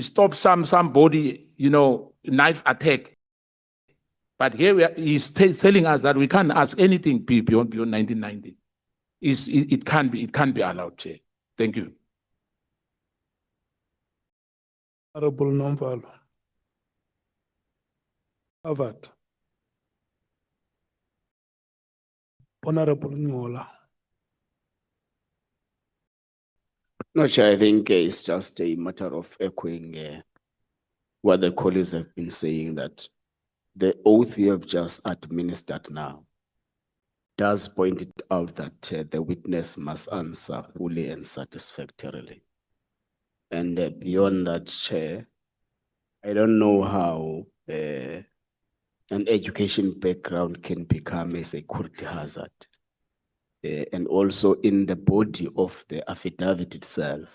stop somebody, knife attack. But here he's telling us that we can't ask anything beyond 1990. It can't be allowed, Chair. Thank you. Honorable Nomvalo. Avat. Honorable Ngola. No, Chair, I think it's just a matter of echoing what the colleagues have been saying, that the oath you have just administered now does point it out that the witness must answer fully and satisfactorily. And beyond that, Chair, I don't know how an education background can become a security hazard. And also in the body of the affidavit itself,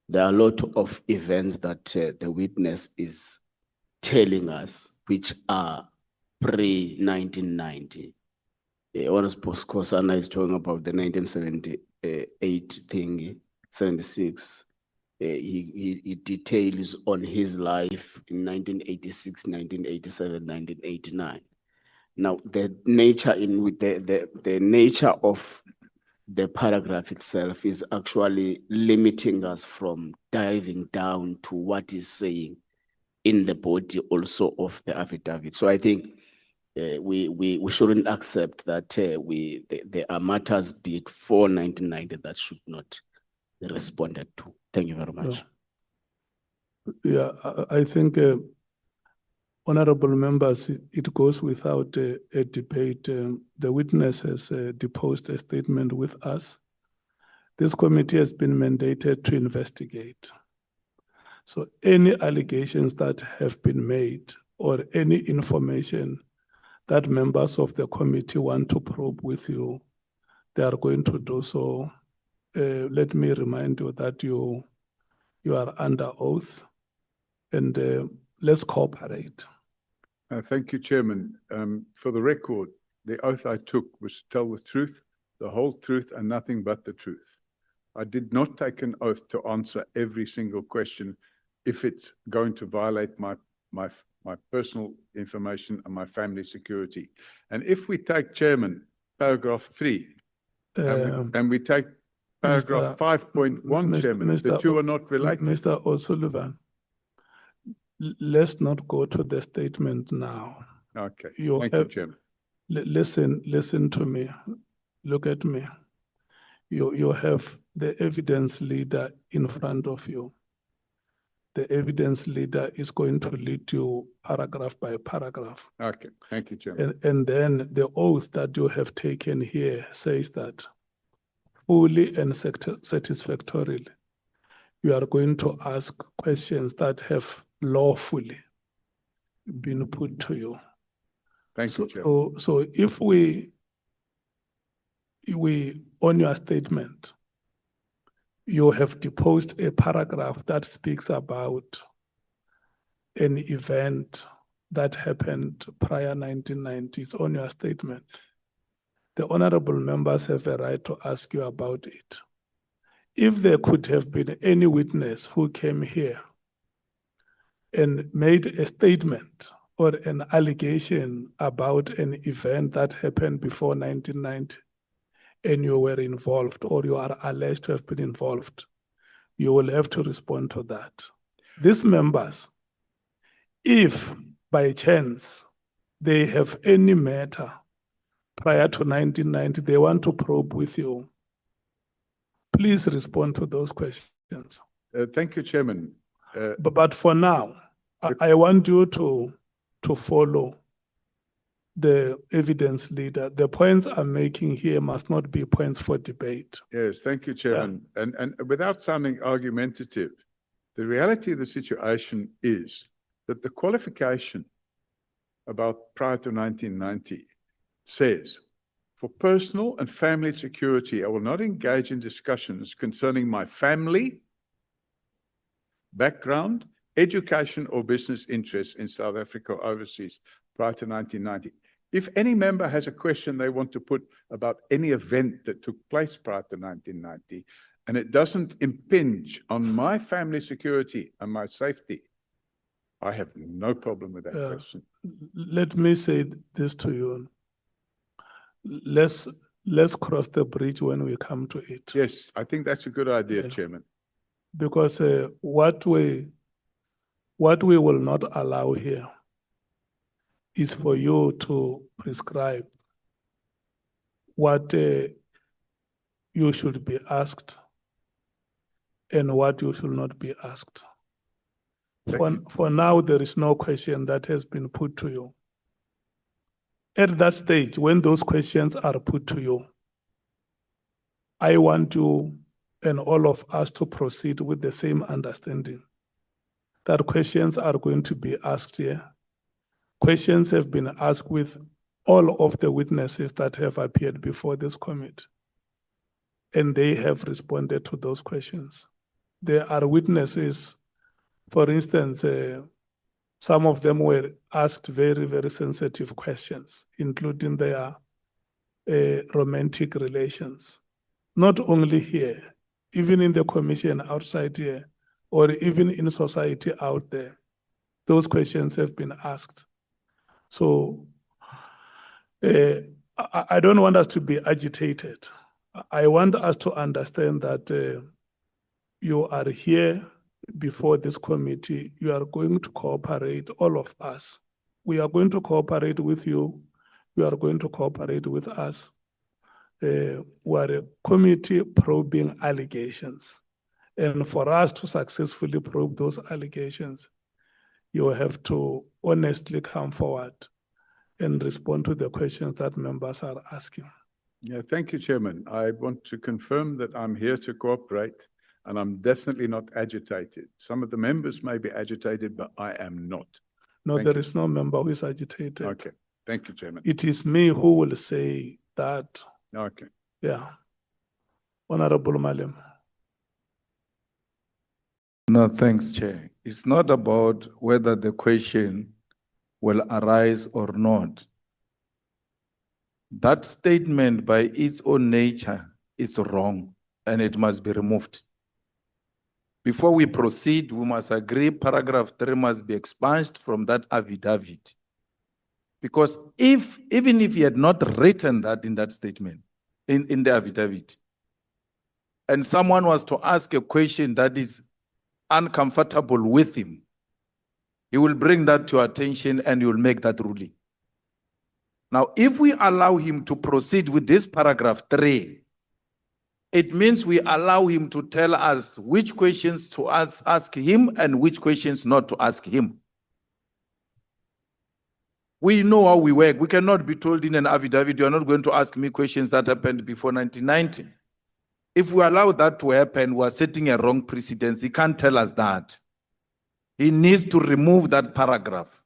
there are a lot of events that the witness is telling us which are pre-1990. Honorable Kosana is talking about the 1978 thing, 76. He details on his life in 1986, 1987, 1989. Now, the nature the nature of the paragraph itself is actually limiting us from diving down to what is saying in the body also of the affidavit. So I think we shouldn't accept that there are matters before 1990 that should not be responded to. Thank you very much. Yeah, I think, honorable members, it goes without a debate. The witness has deposed a statement with us. This committee has been mandated to investigate. So any allegations that have been made or any information that members of the committee want to probe with you, they are going to do so. Let me remind you that you are under oath, and let's cooperate. Thank you, Chairman. For the record, the oath I took was to tell the truth, the whole truth, and nothing but the truth. I did not take an oath to answer every single question if it's going to violate my personal information and my family security. And if we take, Chairman, paragraph 3, and we take paragraph 5.1, Chairman, the two are not related. Mr. O'Sullivan, let's not go to the statement now. Okay, thank you, Chairman. Listen to me. Look at me. You have the evidence leader in front of you. The evidence leader is going to lead you paragraph by paragraph. Okay, thank you, Chairman. And then the oath that you have taken here says that fully and satisfactorily, you are going to ask questions that have lawfully been put to you. Thank you, Chairman. So if we on your statement, you have deposed a paragraph that speaks about an event that happened prior 1990s on your statement. The honorable members have a right to ask you about it. If there could have been any witness who came here and made a statement or an allegation about an event that happened before 1990, and you were involved or you are alleged to have been involved, you will have to respond to that. These members, if by chance they have any matter prior to 1990, they want to probe with you, please respond to those questions. Thank you, Chairman. But for now, I want you to follow the evidence leader. The points I'm making here must not be points for debate. Yes, thank you, Chairman. Yeah. And without sounding argumentative, the reality of the situation is that the qualification about prior to 1990 says, for personal and family security, I will not engage in discussions concerning my family, background, education, or business interests in South Africa or overseas prior to 1990. If any member has a question they want to put about any event that took place prior to 1990, and it doesn't impinge on my family security and my safety, I have no problem with that Yeah. question. Let me say this to you. Let's cross the bridge when we come to it. Yes, I think that's a good idea, Yeah. Chairman. Because what we will not allow here is for you to prescribe what you should be asked and what you should not be asked. For now, there is no question that has been put to you. At that stage, when those questions are put to you, I want you and all of us to proceed with the same understanding that questions are going to be asked here. Questions have been asked with all of the witnesses that have appeared before this committee, and they have responded to those questions. There are witnesses, for instance, some of them were asked very, very sensitive questions, including their romantic relations. Not only here, even in the commission outside here, or even in society out there, those questions have been asked. So I don't want us to be agitated. I want us to understand that you are here before this committee. You are going to cooperate, all of us. We are going to cooperate with you. You are going to cooperate with us. We are a committee probing allegations. And for us to successfully probe those allegations, you have to honestly come forward and respond to the questions that members are asking. Yeah, thank you, Chairman. I want to confirm that I'm here to cooperate, and I'm definitely not agitated. Some of the members may be agitated, but I am not. No, Thank there you. is no member who is agitated. Okay, thank you, Chairman. It is me who will say that. Okay. Yeah. Honorable Malim. No, thanks, Chair. It's not about whether the question will arise or not. That statement by its own nature is wrong and it must be removed. Before we proceed, we must agree paragraph 3 must be expunged from that affidavit. Because even if he had not written that in that statement, in the affidavit, and someone was to ask a question that is uncomfortable with him, he will bring that to attention and he will make that ruling. Now, if we allow him to proceed with this paragraph 3, it means we allow him to tell us which questions to ask him and which questions not to ask him. We know how we work. We cannot be told in an affidavit, you are not going to ask me questions that happened before 1990. If we allow that to happen, we are setting a wrong precedence. He can't tell us that. He needs to remove that paragraph.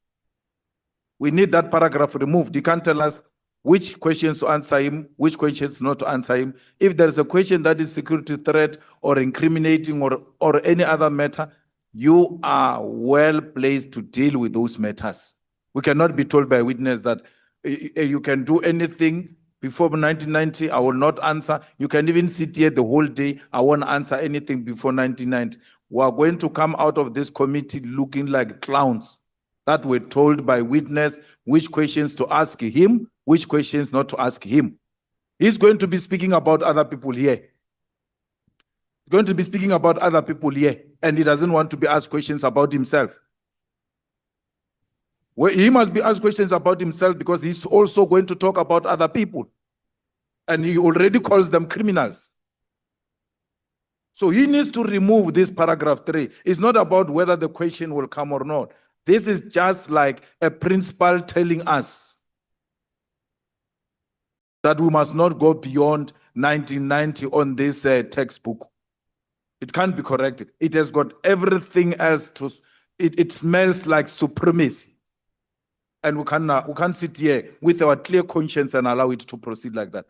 We need that paragraph removed. He can't tell us which questions to answer him, which questions not to answer him. If there is a question that is security threat or incriminating or any other matter, you are well placed to deal with those matters. We cannot be told by a witness that you can do anything before 1990, I will not answer. You can even sit here the whole day, I won't answer anything before 1990. We are going to come out of this committee looking like clowns that were told by witness which questions to ask him, which questions not to ask him. He's going to be speaking about other people here. He's going to be speaking about other people here, and he doesn't want to be asked questions about himself. Well, he must be asked questions about himself because he's also going to talk about other people. And he already calls them criminals. So he needs to remove this paragraph 3. It's not about whether the question will come or not. This is just like a principal telling us that we must not go beyond 1990 on this textbook. It can't be corrected. It has got everything else to, it smells like supremacy. And we can't sit here with our clear conscience and allow it to proceed like that.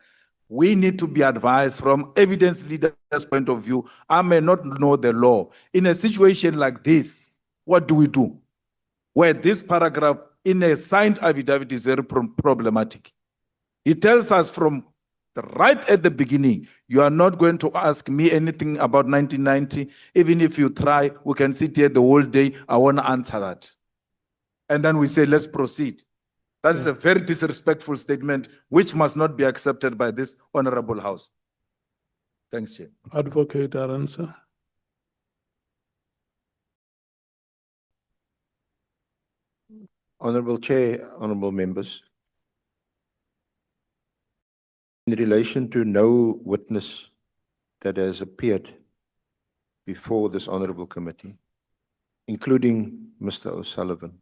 We need to be advised from evidence leaders' point of view. I may not know the law. In a situation like this, what do we do? Where this paragraph in a signed affidavit is very problematic. It tells us from right at the beginning. You are not going to ask me anything about 1990. Even if you try, we can sit here the whole day. I want to answer that. And then we say, let's proceed. That is a very disrespectful statement, which must not be accepted by this honorable house. Thanks, Chair. Advocate Aransa. Honorable Chair, honorable members. In relation to no witness that has appeared before this honorable committee, including Mr. O'Sullivan,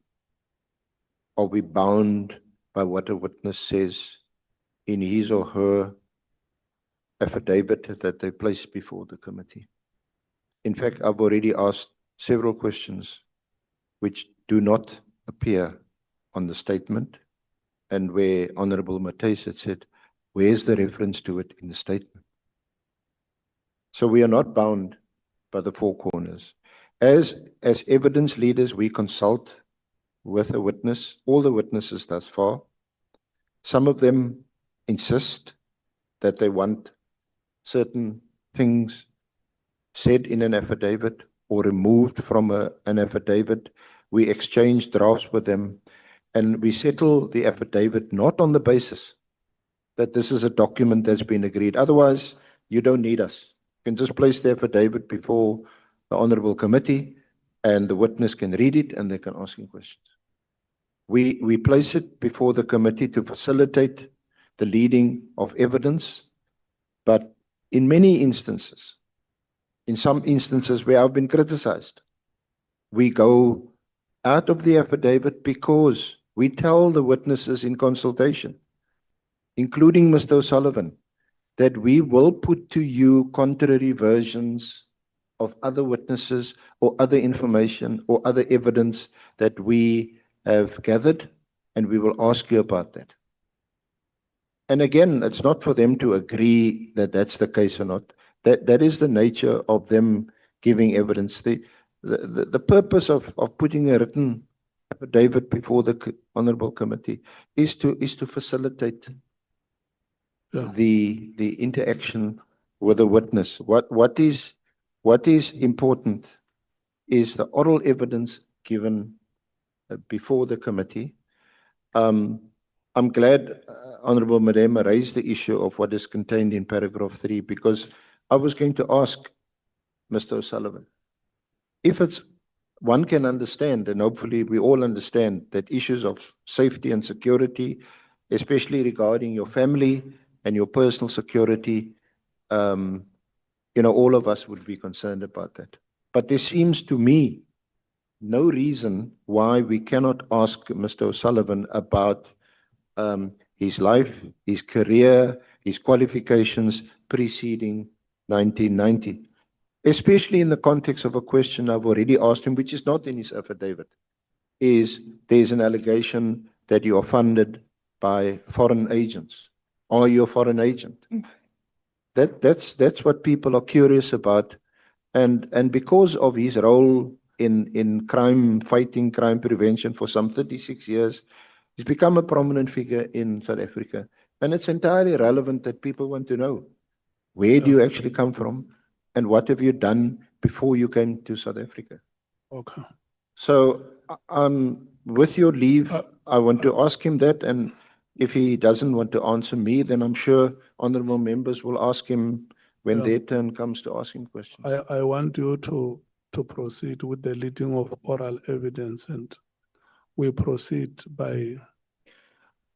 are we bound by what a witness says in his or her affidavit that they place before the committee? In fact, I've already asked several questions which do not appear on the statement, and where Honorable Matthys had said, where's the reference to it in the statement? So we are not bound by the four corners. As evidence leaders, we consult with a witness, all the witnesses thus far. Some of them insist that they want certain things said in an affidavit or removed from an affidavit. We exchange drafts with them, and we settle the affidavit not on the basis that this is a document that's been agreed. Otherwise, you don't need us. You can just place the affidavit before the honorable committee, and the witness can read it and they can ask him questions. We place it before the committee to facilitate the leading of evidence, but in many instances, in some instances where I've been criticized, we go out of the affidavit because we tell the witnesses in consultation, including Mr. O'Sullivan, that we will put to you contrary versions of other witnesses or other information or other evidence that we have gathered, and we will ask you about that. And again, it's not for them to agree that that's the case or not. That is the nature of them giving evidence. The purpose of putting a written affidavit before the honorable committee is to facilitate the interaction with the witness. What is important is the oral evidence given before the committee. I'm glad Honorable Madema raised the issue of what is contained in paragraph 3, because I was going to ask Mr. O'Sullivan, if it's, one can understand, and hopefully we all understand, that issues of safety and security, especially regarding your family and your personal security, all of us would be concerned about that. But there seems to me no reason why we cannot ask Mr. O'Sullivan about his life, his career, his qualifications preceding 1990, especially in the context of a question I've already asked him, which is not in his affidavit, is there's an allegation that you are funded by foreign agents. Are you a foreign agent? That's what people are curious about. And because of his role in crime fighting, crime prevention for some 36 years, he's become a prominent figure in South Africa. And it's entirely relevant that people want to know, where do you actually come from and what have you done before you came to South Africa? Okay. So with your leave, I want to ask him that, and if he doesn't want to answer me, then I'm sure honorable members will ask him when their turn comes to ask him questions. I want you to proceed with the leading of oral evidence, and we proceed by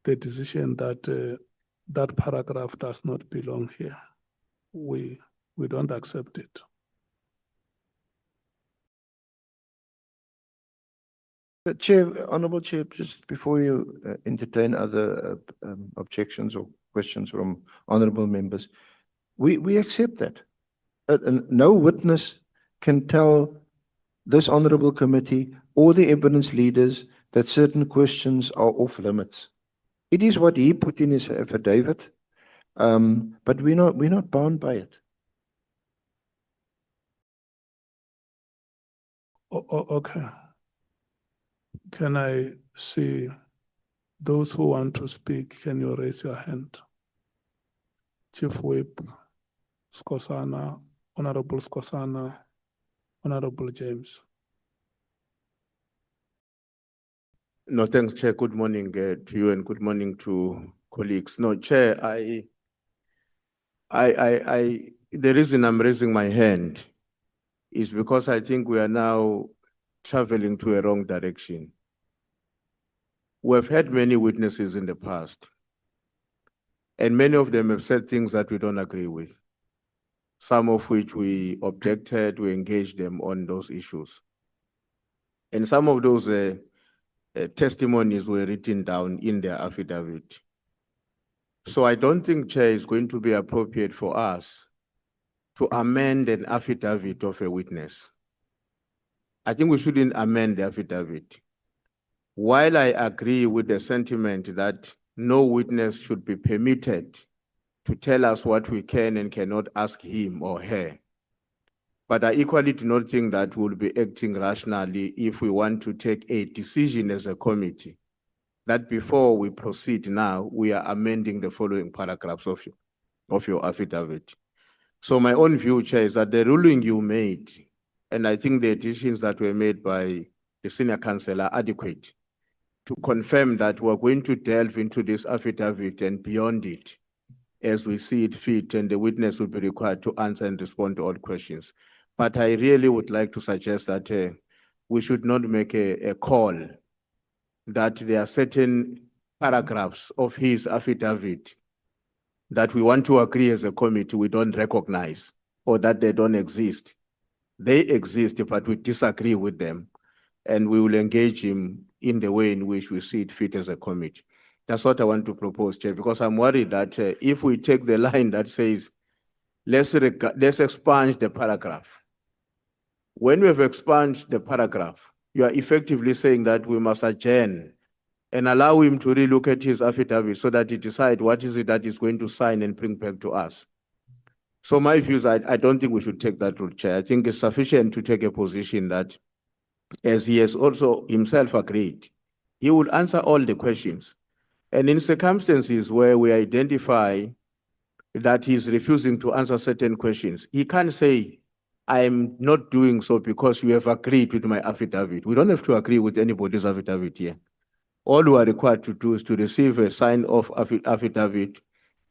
the decision that that paragraph does not belong here. We don't accept it. Chair, Honorable Chair, just before you entertain other objections or questions from honorable members, we accept that. No witness can tell this honorable committee or the evidence leaders that certain questions are off limits. It is what he put in his affidavit, but we're not bound by it. Okay. Can I see those who want to speak? Can you raise your hand? Chief Whip, Skosana, Honorable Skosana, Honorable James. No, thanks, Chair. Good morning to you and good morning to colleagues. No, Chair, the reason I'm raising my hand is because I think we are now traveling to a wrong direction. We've had many witnesses in the past, and many of them have said things that we don't agree with, some of which we objected, we engaged them on those issues. And some of those testimonies were written down in their affidavit. So I don't think, Chair, it's going to be appropriate for us to amend an affidavit of a witness. I think we shouldn't amend the affidavit. While I agree with the sentiment that no witness should be permitted to tell us what we can and cannot ask him or her, but I equally do not think that we'll be acting rationally if we want to take a decision as a committee that before we proceed now, we are amending the following paragraphs of your affidavit. So my own view, Chair, is that the ruling you made, and I think the additions that were made by the senior counsel are adequate to confirm that we're going to delve into this affidavit and beyond it as we see it fit, and the witness will be required to answer and respond to all questions. But I really would like to suggest that we should not make a call that there are certain paragraphs of his affidavit that we want to agree as a committee we don't recognize or that they don't exist. They exist, but we disagree with them, and we will engage him in the way in which we see it fit as a committee. That's what I want to propose, Chair, because I'm worried that if we take the line that says, let's expunge the paragraph. When we have expunged the paragraph, you are effectively saying that we must adjourn and allow him to relook at his affidavit so that he decide what is it that he's going to sign and bring back to us. So my views, I don't think we should take that route, Chair. I think it's sufficient to take a position that, as he has also himself agreed, he will answer all the questions. And in circumstances where we identify that he's refusing to answer certain questions, he can't say, I'm not doing so because you have agreed with my affidavit. We don't have to agree with anybody's affidavit here. All we are required to do is to receive a sign-off affidavit.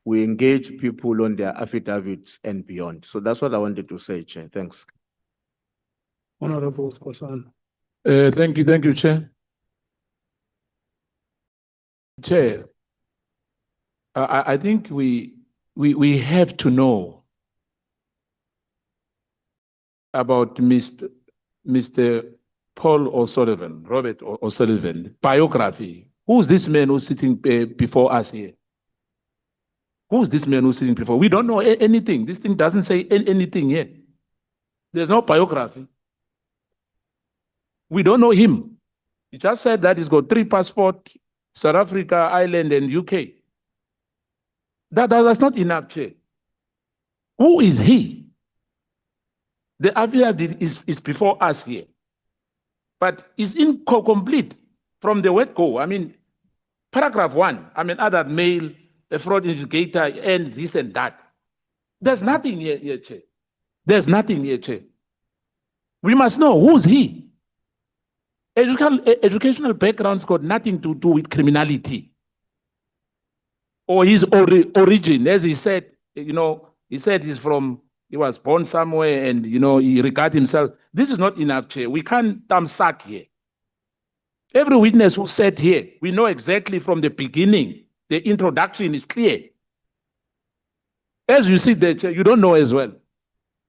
We engage people on their affidavits and beyond. So that's what I wanted to say, Chair. Thanks. Honorable Skosana. Thank you, Chair. Chair, I think we have to know about Mr. Paul O'Sullivan, Robert O'Sullivan, biography. Who's this man who's sitting before us here? Who's this man who's sitting before? We don't know anything. This thing doesn't say anything here. There's no biography. We don't know him. He just said that he's got 3 passports, South Africa, Ireland, and UK. That's not enough, Chair. Who is he? The affidavit is before us here, but it's incomplete from the word go. I mean, paragraph 1, I'm an adult male, a fraud investigator, and this and that. There's nothing here, Chair. There's nothing here, Chair. We must know who's he. Educational background's got nothing to do with criminality or his origin. As he said, he said he was born somewhere and, he regards himself. This is not enough, Chair. We can't thumbsuck here. Every witness who said here, we know exactly from the beginning, the introduction is clear. As you sit there, Chair, you don't know as well.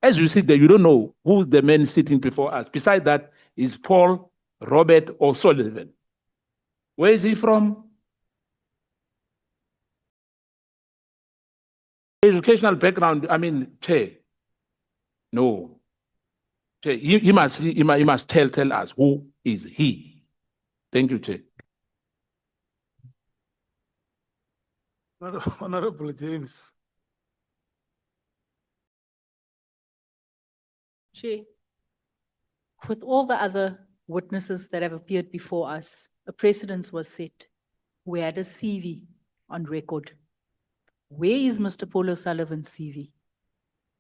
As you sit there, you don't know who's the man sitting before us. Besides that is Paul Robert O'Sullivan. Where is he from? Educational background, I mean, Chair, no. Chair, he must tell us who is he. Thank you, Chair. Honorable James. Chair, with all the other witnesses that have appeared before us, a precedent was set. We had a CV on record. Where is Mr. Paul O'Sullivan's CV?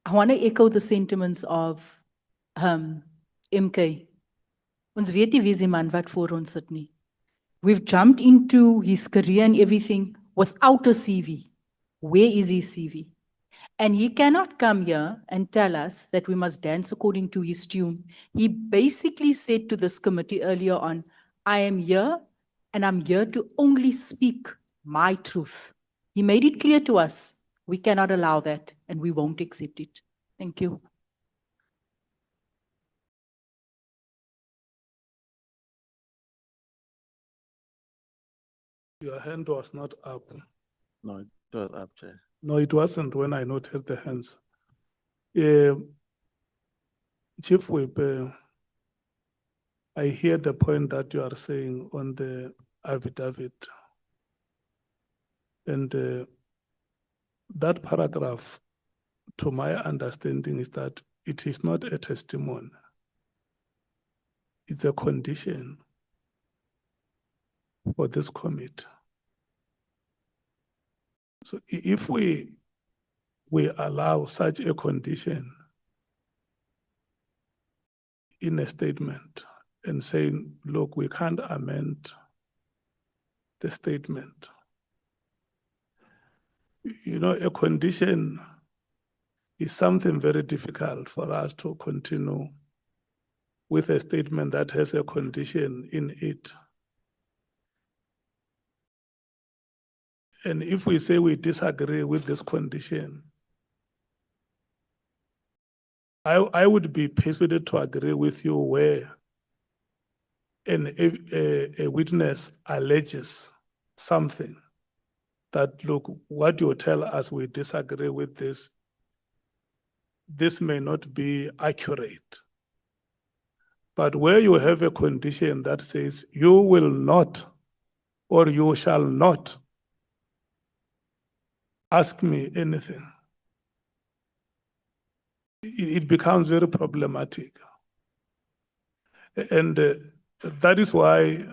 I want to echo the sentiments of MK. Ons weet nie wie is die man wat voor ons sit nie. We've jumped into his career and everything without a CV. Where is his CV? And he cannot come here and tell us that we must dance according to his tune. He basically said to this committee earlier on, I am here and I'm here to only speak my truth. He made it clear to us, we cannot allow that and we won't accept it. Thank you. Your hand was not up. No, it was up, Chair. No, it wasn't when I noted the hands. Chief Whip, I hear the point that you are saying on the affidavit. And that paragraph, to my understanding, is that it is not a testimony. It's a condition for this committee. So if we allow such a condition in a statement and saying, look, we can't amend the statement. You know, a condition is something very difficult for us to continue with a statement that has a condition in it. And if we say we disagree with this condition, I would be persuaded to agree with you where a witness alleges something that, look, what you tell us, we disagree with this. This may not be accurate. But where you have a condition that says you will not or you shall not ask me anything, it becomes very problematic. And that is why,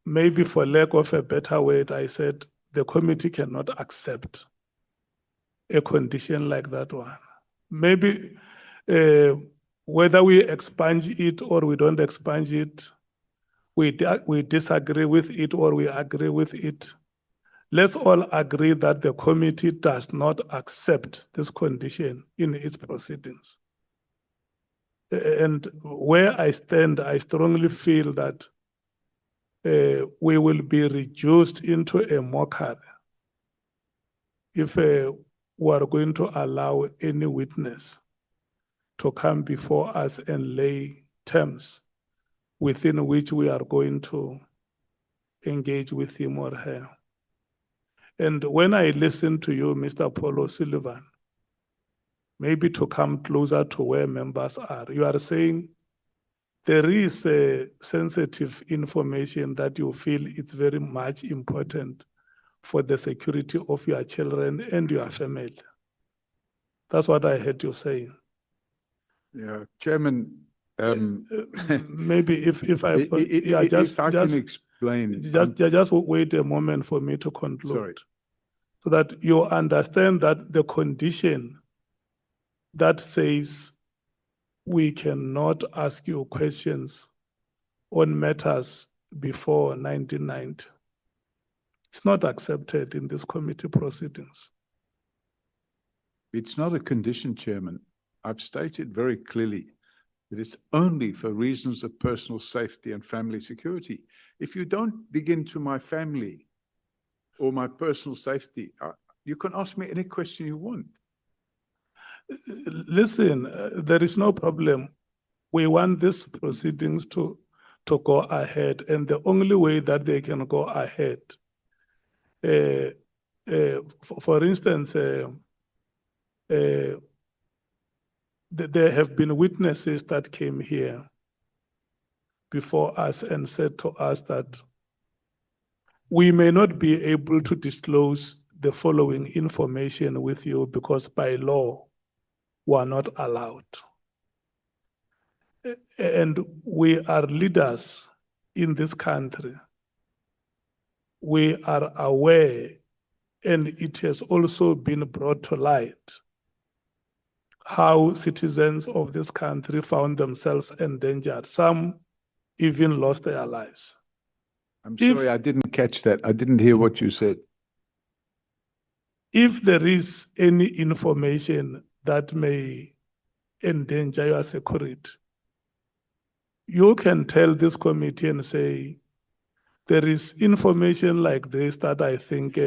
maybe for lack of a better word, I said the committee cannot accept a condition like that one. Maybe whether we expunge it or we don't expunge it, we disagree with it or we agree with it. Let's all agree that the committee does not accept this condition in its proceedings. And where I stand, I strongly feel that we will be reduced into a mockery if we are going to allow any witness to come before us and lay terms within which we are going to engage with him or her. And when I listen to you, Mr. Paul O'Sullivan, maybe to come closer to where members are, you are saying there is a sensitive information that you feel it's very much important for the security of your children and your family. That's what I heard you saying. Yeah, Chairman, maybe if I can explain. just wait a moment for me to conclude. Sorry. So that you understand that the condition that says we cannot ask you questions on matters before 1990, it's not accepted in this committee proceedings. It's not a condition, Chairman. I've stated very clearly that it's only for reasons of personal safety and family security. If you don't dig into my family or my personal safety, you can ask me any question you want. Listen, there is no problem. We want these proceedings to go ahead, and the only way that they can go ahead, for instance, there have been witnesses that came here before us and said to us that we may not be able to disclose the following information with you because by law we are not allowed. And we are leaders in this country. We are aware and it has also been brought to light how citizens of this country found themselves endangered. Some even lost their lives. I'm If- sorry, I didn't catch that. I didn't hear what you said. If there is any information that may endanger your security, you can tell this committee and say, there is information like this that I think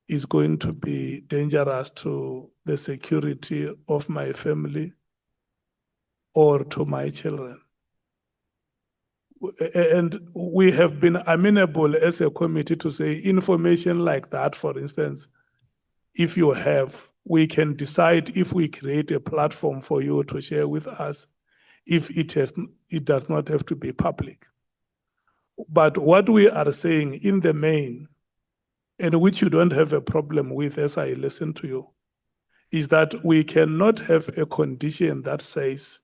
is going to be dangerous to the security of my family or to my children. And we have been amenable as a committee to say information like that, for instance, if you have, we can decide if we create a platform for you to share with us, if it does not have to be public. But what we are saying in the main, and which you don't have a problem with as I listen to you, is that we cannot have a condition that says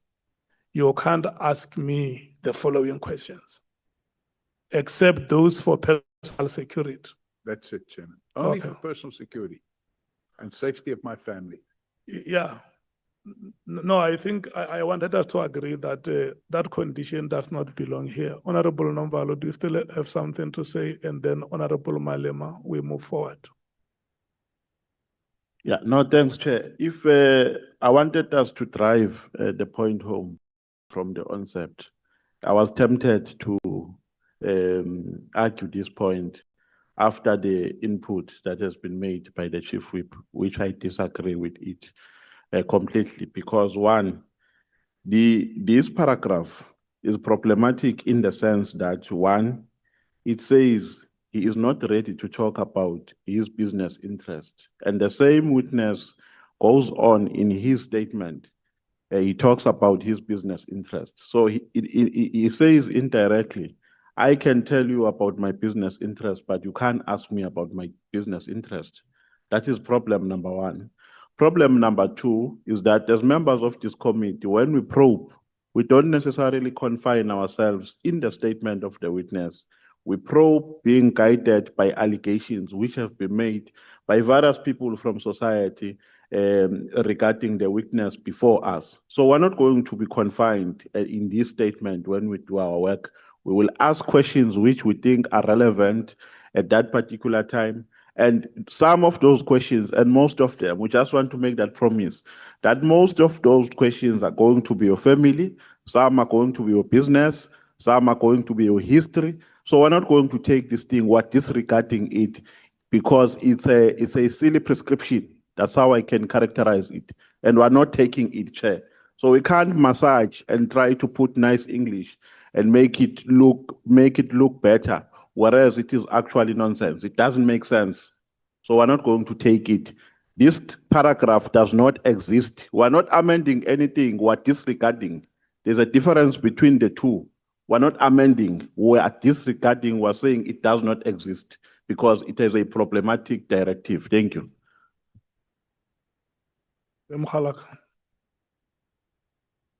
you can't ask me the following questions, except those for personal security. That's it, Chairman. Only Okay. for personal security and safety of my family. Yeah. No, I think I wanted us to agree that that condition does not belong here. Honorable Nomvalo, do you still have something to say? And then Honorable Malema, we move forward. Yeah, no, thanks, Chair. If I wanted us to drive the point home from the onset, I was tempted to argue this point after the input that has been made by the Chief Whip, which I disagree with it completely, because one, this paragraph is problematic in the sense that one, it says he is not ready to talk about his business interest. And the same witness goes on in his statement. He talks about his business interest. So he says indirectly, I can tell you about my business interest, but you can't ask me about my business interest. That is problem number one. Problem number two is that as members of this committee, when we probe, we don't necessarily confine ourselves in the statement of the witness. We probe being guided by allegations which have been made by various people from society regarding the witness before us. So we're not going to be confined in this statement when we do our work. We will ask questions which we think are relevant at that particular time. And some of those questions, and most of them, we just want to make that promise, that most of those questions are going to be your family, some are going to be your business, some are going to be your history. So we're not going to take this thing, we're disregarding it, because it's a silly prescription. That's how I can characterize it. And we're not taking it, Chair. So we can't massage and try to put nice English and make it look better, whereas it is actually nonsense. It doesn't make sense. So we're not going to take it. This paragraph does not exist. We're not amending anything, we're disregarding. There's a difference between the two. We're not amending, we're disregarding, we're saying it does not exist because it is a problematic directive. Thank you.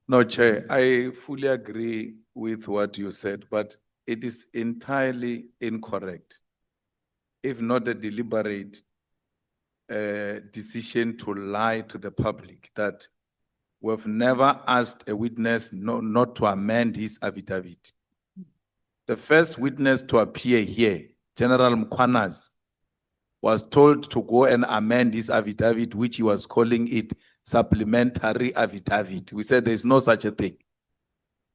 No, Chair, I fully agree with what you said, but it is entirely incorrect, if not a deliberate decision to lie to the public, that we've never asked a witness not to amend his affidavit. The first witness to appear here, General Mkwanas, was told to go and amend his affidavit, which he was calling it supplementary affidavit. We said there's no such a thing.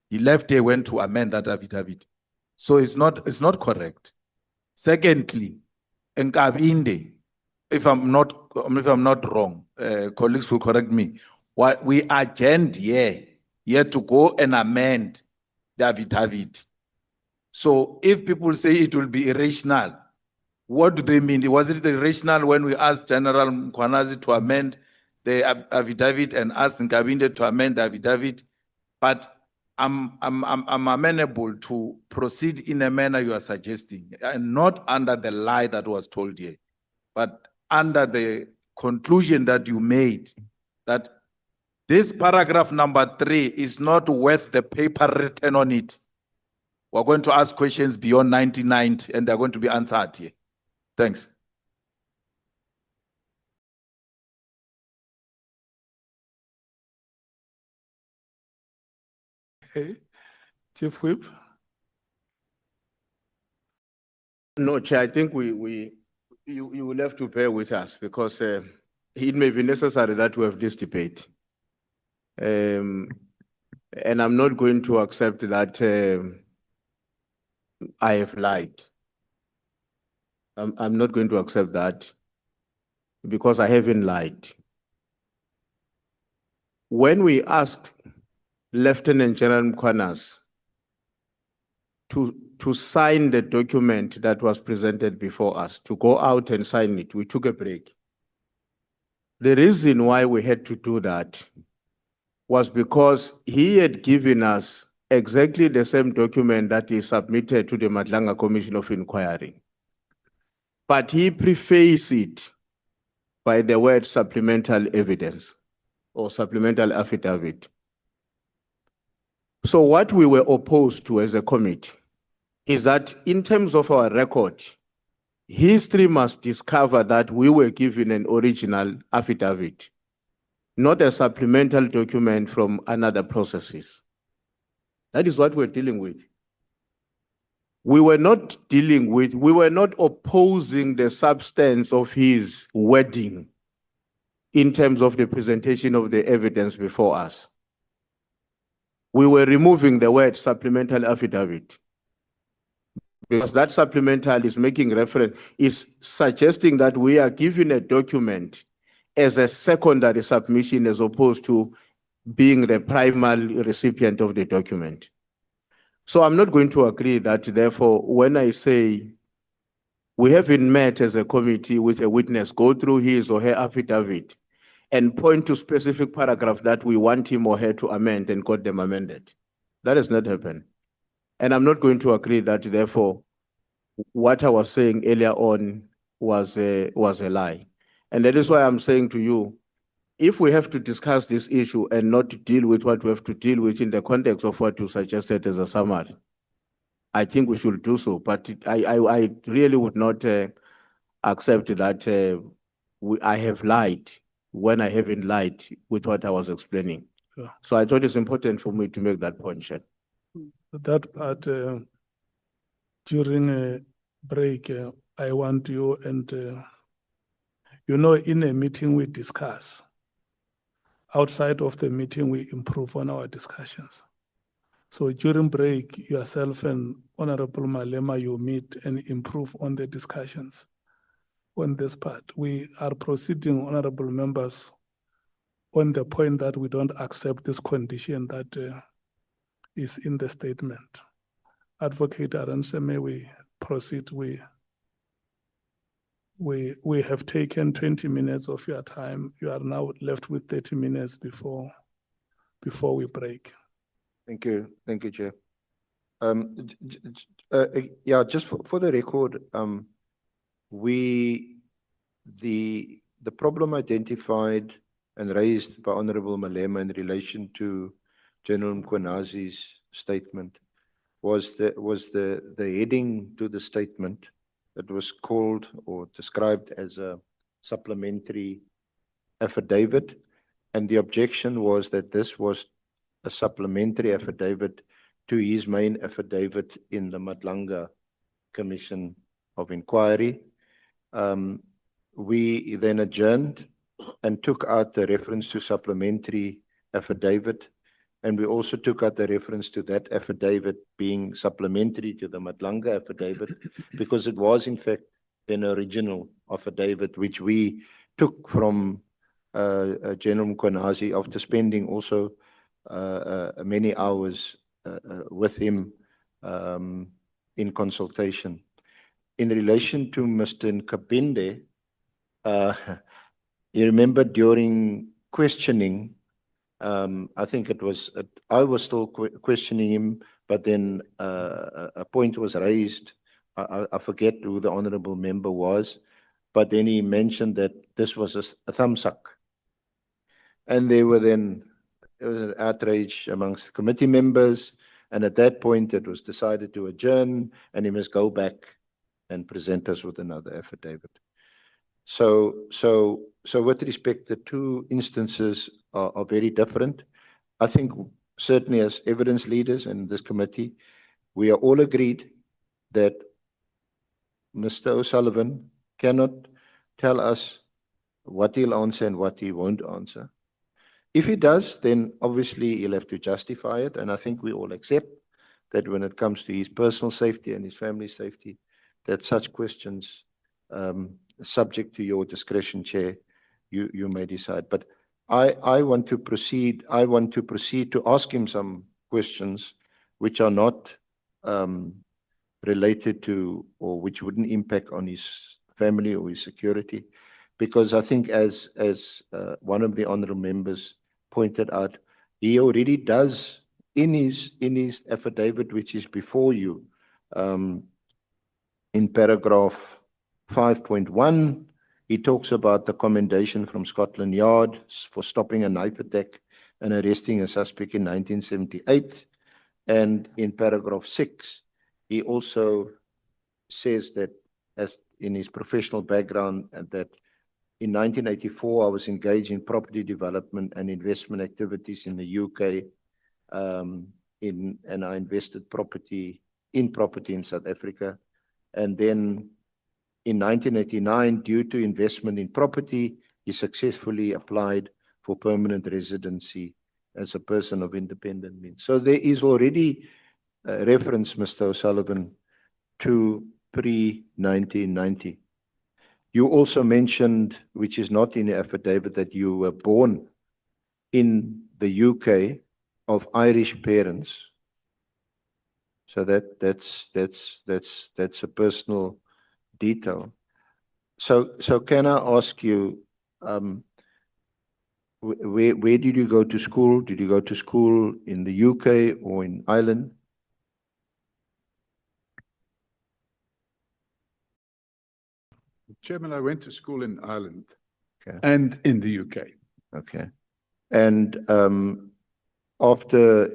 He left here, went to amend that affidavit. So it's not correct. Secondly, Nkabinde, if I'm not wrong, colleagues will correct me. What we adjourned here to go and amend the affidavit. So if people say it will be irrational, what do they mean? Was it irrational when we asked General Mkwanas to amend the affidavit and asked Nkabinde to amend the affidavit? But I'm amenable to proceed in a manner you are suggesting, and not under the lie that was told here, but under the conclusion that you made, that this paragraph number 3 is not worth the paper written on it. We're going to ask questions beyond 1990 and they're going to be answered here. Thanks. Okay. Chief Whip. No, Chair, I think you will have to bear with us because it may be necessary that we have this debate. And I'm not going to accept that I have lied. I'm not going to accept that because I haven't lied. When we asked Lieutenant General Mkwanas to sign the document that was presented before us, to go out and sign it, we took a break. The reason why we had to do that was because he had given us exactly the same document that he submitted to the Madlanga Commission of Inquiry. But he prefaced it by the word supplemental evidence or supplemental affidavit. So what we were opposed to as a committee is that in terms of our record, history must discover that we were given an original affidavit, not a supplemental document from another processes. That is what we're dealing with. We were not opposing the substance of his wording in terms of the presentation of the evidence before us. We were removing the word supplemental affidavit because that supplemental is making reference, is suggesting that we are given a document as a secondary submission as opposed to being the primary recipient of the document. So I'm not going to agree that, therefore, when I say we haven't met as a committee with a witness, go through his or her affidavit and point to specific paragraph that we want him or her to amend and got them amended. That has not happened. And I'm not going to agree that, therefore, what I was saying earlier on was a lie. And that is why I'm saying to you, if we have to discuss this issue and not to deal with what we have to deal with in the context of what you suggested as a summary, I think we should do so. But I really would not accept that I have lied when I haven't lied with what I was explaining. Sure. So I thought it's important for me to make that point, Chair. That part, during a break, I want you and, in a meeting we discuss. Outside of the meeting, we improve on our discussions. So during break, yourself and Honorable Malema, you meet and improve on the discussions on this part. We are proceeding, honorable members, on the point that we don't accept this condition that is in the statement. Advocate Aranse, may we proceed? We have taken 20 minutes of your time. You are now left with 30 minutes before we break. Thank you, Chair. Yeah, just for the record, the problem identified and raised by Honorable Malema in relation to General Mkwanazi's statement was the heading to the statement that was called or described as a supplementary affidavit, and the objection was that this was a supplementary affidavit to his main affidavit in the Madlanga Commission of Inquiry. We then adjourned and took out the reference to supplementary affidavit, and we also took out the reference to that affidavit being supplementary to the Madlanga affidavit because it was in fact an original affidavit which we took from General Mkwanazi after spending also many hours with him in consultation. In relation to Mr. Nkabinde, you remember during questioning, I think I was still questioning him, but then a point was raised. I forget who the honorable member was, but then he mentioned that this was a thumbsuck. And there was an outrage amongst committee members. And at that point, it was decided to adjourn and he must go back and present us with another affidavit. So with respect, the two instances are very different. I think certainly as evidence leaders in this committee, we are all agreed that Mr. O'Sullivan cannot tell us what he'll answer and what he won't answer. If he does, then obviously he'll have to justify it. And I think we all accept that when it comes to his personal safety and his family safety, that such questions, subject to your discretion, Chair, you may decide. But I want to proceed to ask him some questions which are not related to, or which wouldn't impact on his family or his security. Because I think as one of the honourable members pointed out, he already does in his affidavit, which is before you, in paragraph 5.1, he talks about the commendation from Scotland Yard for stopping a knife attack and arresting a suspect in 1978. And in paragraph 6, he also says that as in his professional background, that in 1984, I was engaged in property development and investment activities in the UK, and I invested in property in South Africa. And then in 1989, due to investment in property, he successfully applied for permanent residency as a person of independent means. So there is already a reference, Mr. O'Sullivan, to pre-1990. You also mentioned, which is not in the affidavit, that you were born in the UK of Irish parents. So that's a personal detail. So can I ask you, where did you go to school? Did you go to school in the UK or in Ireland? Chairman, I went to school in Ireland Okay. and in the UK. Okay. And after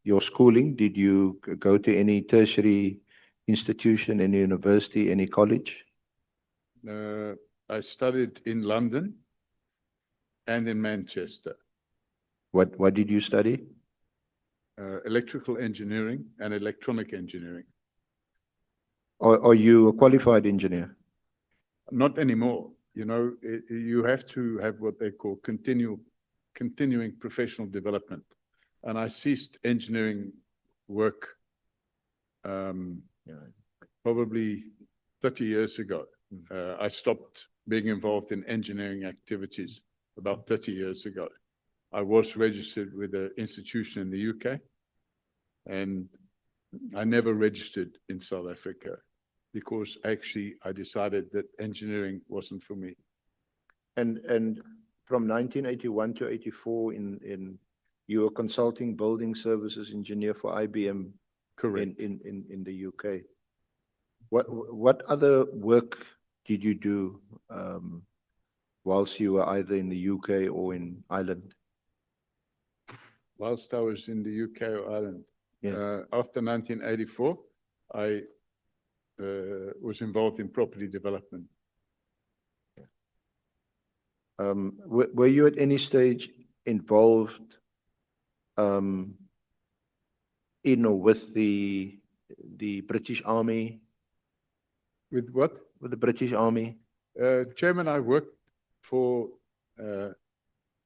your schooling, did you go to any tertiary institution, any university, any college? I studied in London and in Manchester. What did you study? Electrical engineering and electronic engineering. Are you a qualified engineer? Not anymore. You know, you have to have what they call continuing professional development. And I ceased engineering work probably 30 years ago. I stopped being involved in engineering activities about 30 years ago. I was registered with an institution in the UK, and I never registered in South Africa because actually I decided that engineering wasn't for me. And from 1981 to 84, you were consulting building services engineer for IBM. Correct. In the UK. What other work did you do whilst you were either in the UK or in Ireland? Whilst I was in the UK or Ireland, Yeah. after 1984, I was involved in property development. Were you at any stage involved in or with the British Army? With what? With the British Army? Chairman, I worked for the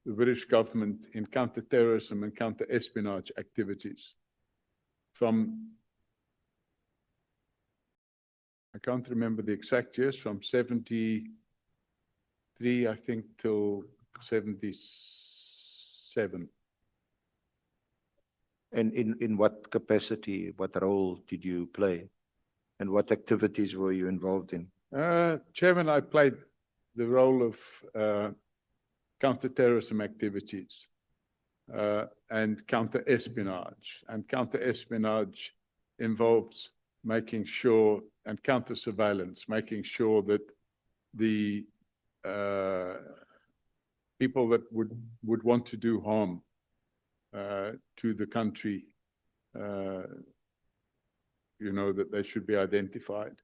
British government in counter-terrorism and counter-espionage activities from, I can't remember the exact years, from 73, I think, till 77. And in what capacity, what role did you play? And what activities were you involved in? Chairman, I played the role of counter-terrorism activities and counter-espionage. And counter-espionage involves making sure, and counter-surveillance, making sure that the people that would want to do harm to the country, you know, that they should be identified.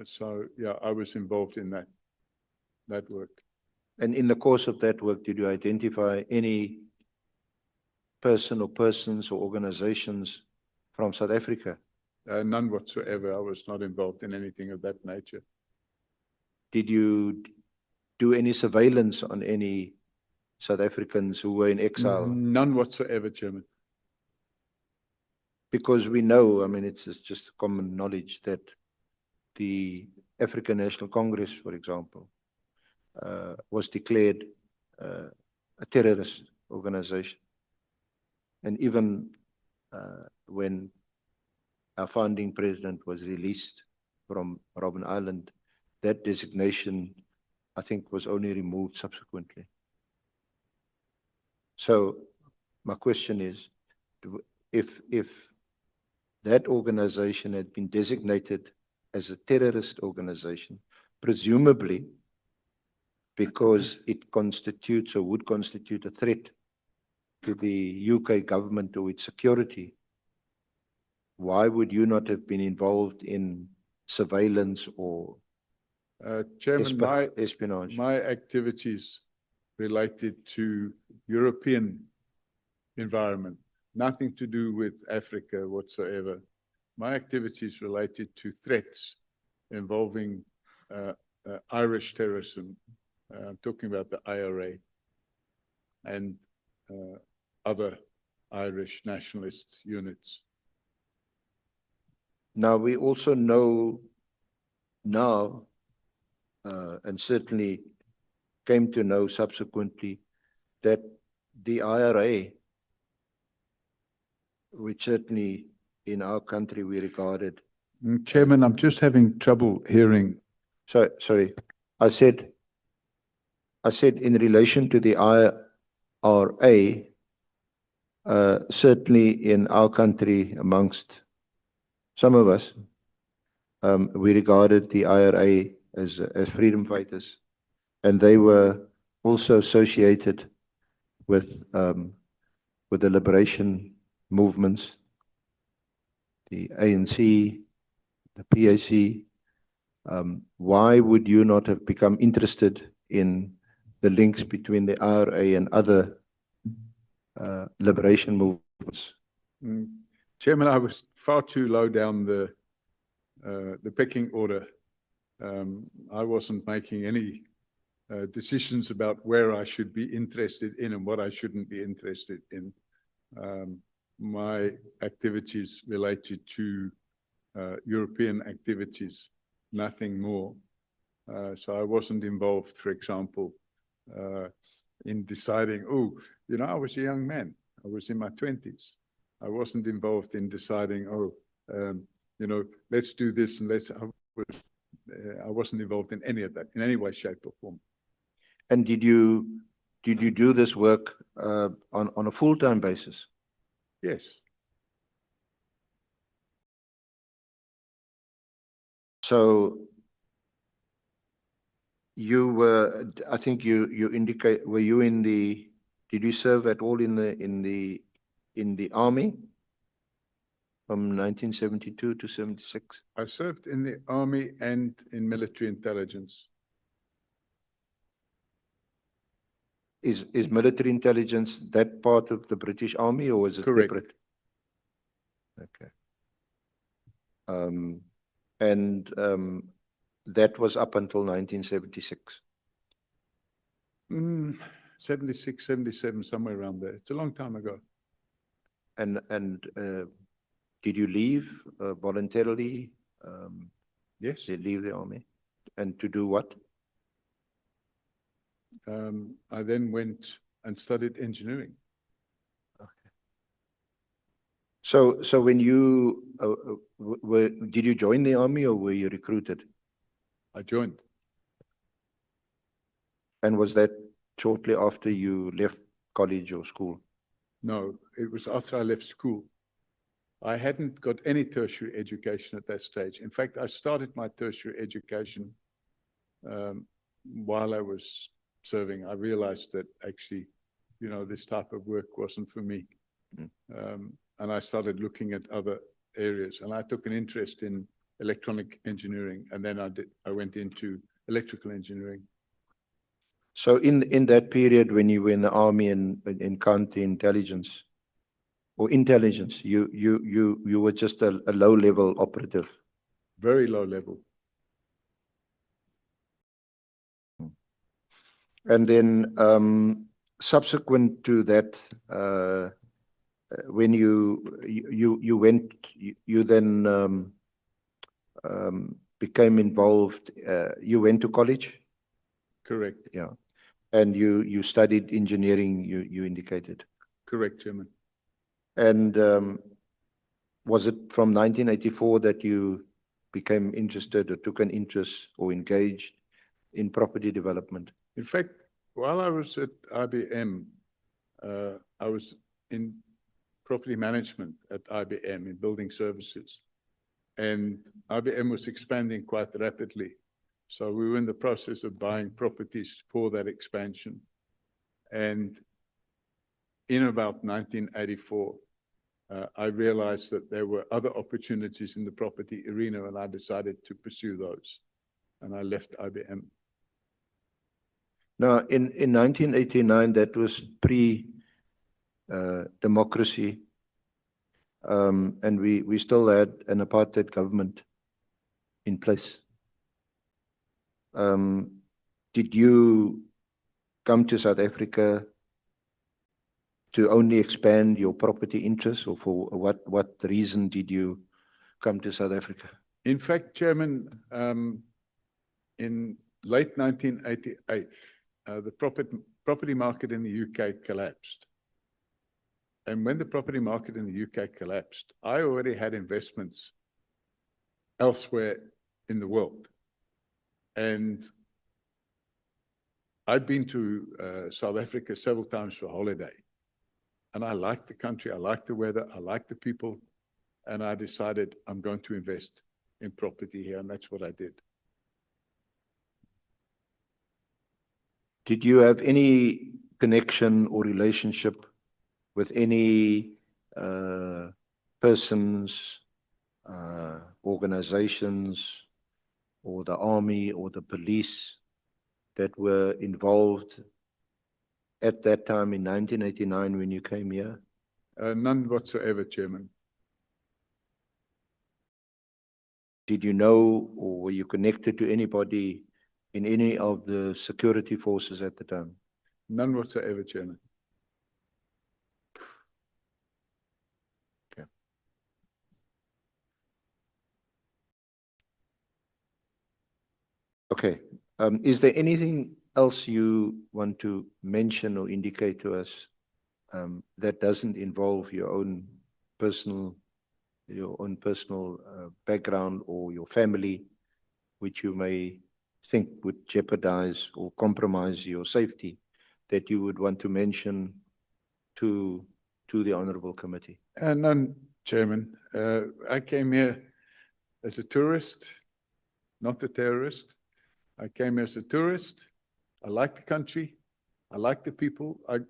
So yeah, I was involved in that work. And in the course of that work, did you identify any person or persons or organizations from South Africa? None whatsoever. I was not involved in anything of that nature. Did you do any surveillance on any South Africans who were in exile? None whatsoever, Chairman. Because we know, I mean, it's just common knowledge that the African National Congress, for example, was declared a terrorist organization. And even when our founding president was released from Robben Island, that designation, I think, was only removed subsequently. So my question is, if that organization had been designated as a terrorist organization, presumably because it constitutes or would constitute a threat to the UK government or its security, why would you not have been involved in surveillance or Chairman, espionage? my activities related to European environment, nothing to do with Africa whatsoever. My activities related to threats involving Irish terrorism. I'm talking about the IRA and other Irish nationalist units. Now, we also know now, and certainly came to know subsequently, that the IRA, which certainly in our country we regarded. Chairman, I'm just having trouble hearing. Sorry, I said in relation to the IRA, certainly in our country, amongst some of us, we regarded the IRA as freedom fighters, and they were also associated with the liberation movements, the ANC, the PAC. Why would you not have become interested in the links between the IRA and other liberation movements? Chairman, I was far too low down the pecking order. I wasn't making any decisions about where I should be interested in and what I shouldn't be interested in. My activities related to European activities, nothing more. So I wasn't involved, for example, in deciding, oh, you know, I was a young man. I was in my 20s. I wasn't involved in deciding, oh, you know, let's do this and let's. I wasn't involved in any of that in any way, shape, or form. And did you do this work on a full-time basis? Yes. So you were, I think you indicate, were you in the, did you serve at all in the army from 1972 to 76? I served in the army and in military intelligence. Is military intelligence that part of the British Army, or is it Correct. separate? Okay. That was up until 1976. 76, 77, somewhere around there. It's a long time ago. And did you leave voluntarily? Yes. Did you leave the army? And to do what? I then went and studied engineering. Okay. So when you did you join the army, or were you recruited? I joined. And was that shortly after you left college or school? No, it was after I left school. I hadn't got any tertiary education at that stage. In fact, I started my tertiary education while I was serving. I realized that actually, you know, this type of work wasn't for me. And I started looking at other areas, and I took an interest in electronic engineering, and then I went into electrical engineering. So in that period when you were in the army and in counterintelligence, or intelligence? You were just a low-level operative. Very low level. And then subsequent to that, when you went, you then became involved. You went to college, Correct. yeah, and you studied engineering. You indicated, Correct, Chairman. and was it from 1984 that you became interested or took an interest or engaged in property development? In fact, while I was at IBM, I was in property management at IBM in building services. And IBM was expanding quite rapidly. So we were in the process of buying properties for that expansion. And in about 1984, I realized that there were other opportunities in the property arena, and I decided to pursue those. And I left IBM. Now, in 1989, that was pre-democracy, and we still had an apartheid government in place. Did you come to South Africa to only expand your property interests, or for what reason did you come to South Africa? In fact, Chairman, in late 1988, the property market in the UK collapsed. And when the property market in the UK collapsed, I already had investments elsewhere in the world. And I'd been to South Africa several times for holiday. And I liked the country, I liked the weather, I liked the people. And I decided I'm going to invest in property here, and that's what I did. Did you have any connection or relationship with any persons, organizations, or the army or the police that were involved at that time in 1989 when you came here? None whatsoever, Chairman. Did you know, or were you connected to anybody in any of the security forces at the time? None whatsoever, Chairman. Okay. Is there anything else you want to mention or indicate to us that doesn't involve your own personal background or your family, which you may think would jeopardize or compromise your safety, that you would want to mention to the Honorable Committee? None, Chairman. I came here as a tourist, not a terrorist. I came here as a tourist. I like the country. I like the people. I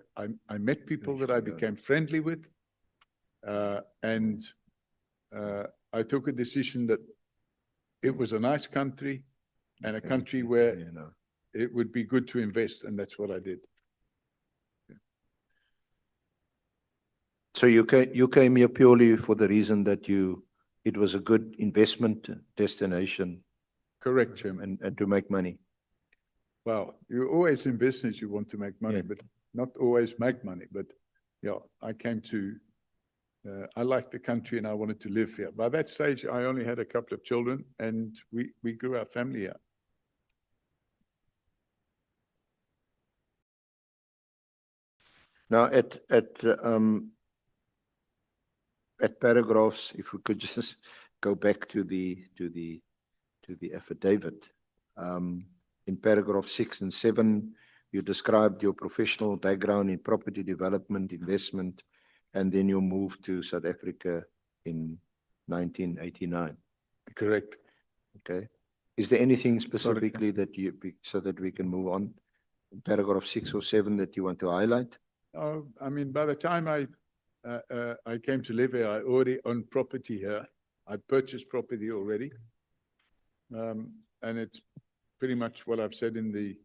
met people that I became friendly with. And I took a decision that it was a nice country and a country where it would be good to invest, and that's what I did. So you came here purely for the reason that it was a good investment destination. Correct, Chairman. And to make money. Well, you're always in business, you want to make money, Yeah. but not always make money. But yeah, I came to, I liked the country and I wanted to live here. By that stage, I only had a couple of children and we grew our family here. Now at paragraphs, if we could just go back to the affidavit. In paragraph 6 and 7, you described your professional background in property development, investment, and then you moved to South Africa in 1989. Correct. Okay. Is there anything specifically that so that we can move on? In paragraph 6 or 7 that you want to highlight? Oh, I mean, by the time I came to live here, I already owned property here. I purchased property already. And it's pretty much what I've said in the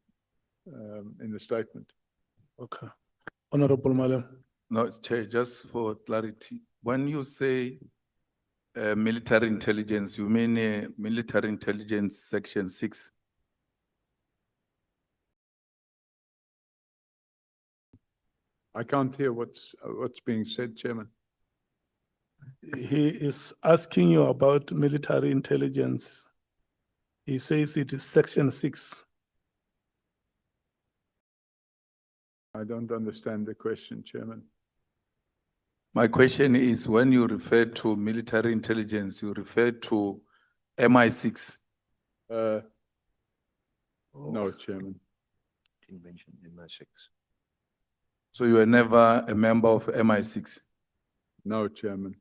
statement. Okay. Honorable Malem. No, Chair, just for clarity, when you say military intelligence, you mean military intelligence section 6? I can't hear what's being said, Chairman. He is asking you about military intelligence. He says it is section 6. I don't understand the question, Chairman. My question is, when you refer to military intelligence, you refer to MI6. No, Chairman. Didn't mention MI6. So you were never a member of MI6. No, Chairman.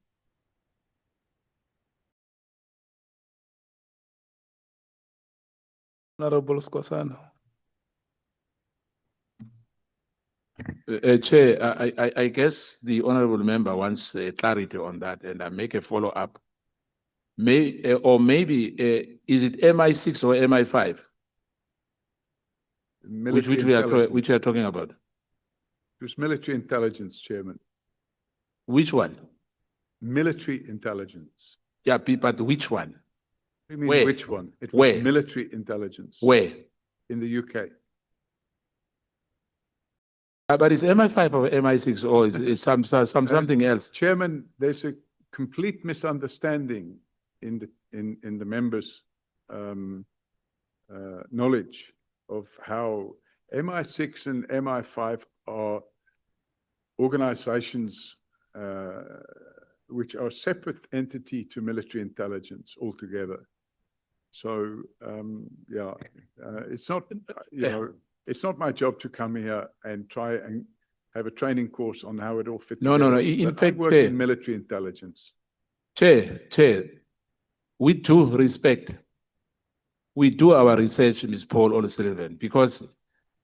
Honorable Skosana. Chair, I guess the honorable member wants clarity on that, and I make a follow-up. Or maybe, is it MI6 or MI5? Military Which we intelligence. are talking about? It was military intelligence, Chairman. Which one? Military intelligence. Yeah, but which one? What do you mean, Where? which one? It was Where? military intelligence. Where? In the UK. But it's MI5 or MI6 or is something else? Chairman, there's a complete misunderstanding in the members' knowledge of how MI6 and MI5 are organizations which are separate entity to military intelligence altogether. So, yeah, it's not, you know, it's not my job to come here and try and have a training course on how it all fits No. together. In But fact, I work Chair. in military intelligence. Chair, with due respect, we do our research, Ms. Paul O'Sullivan, because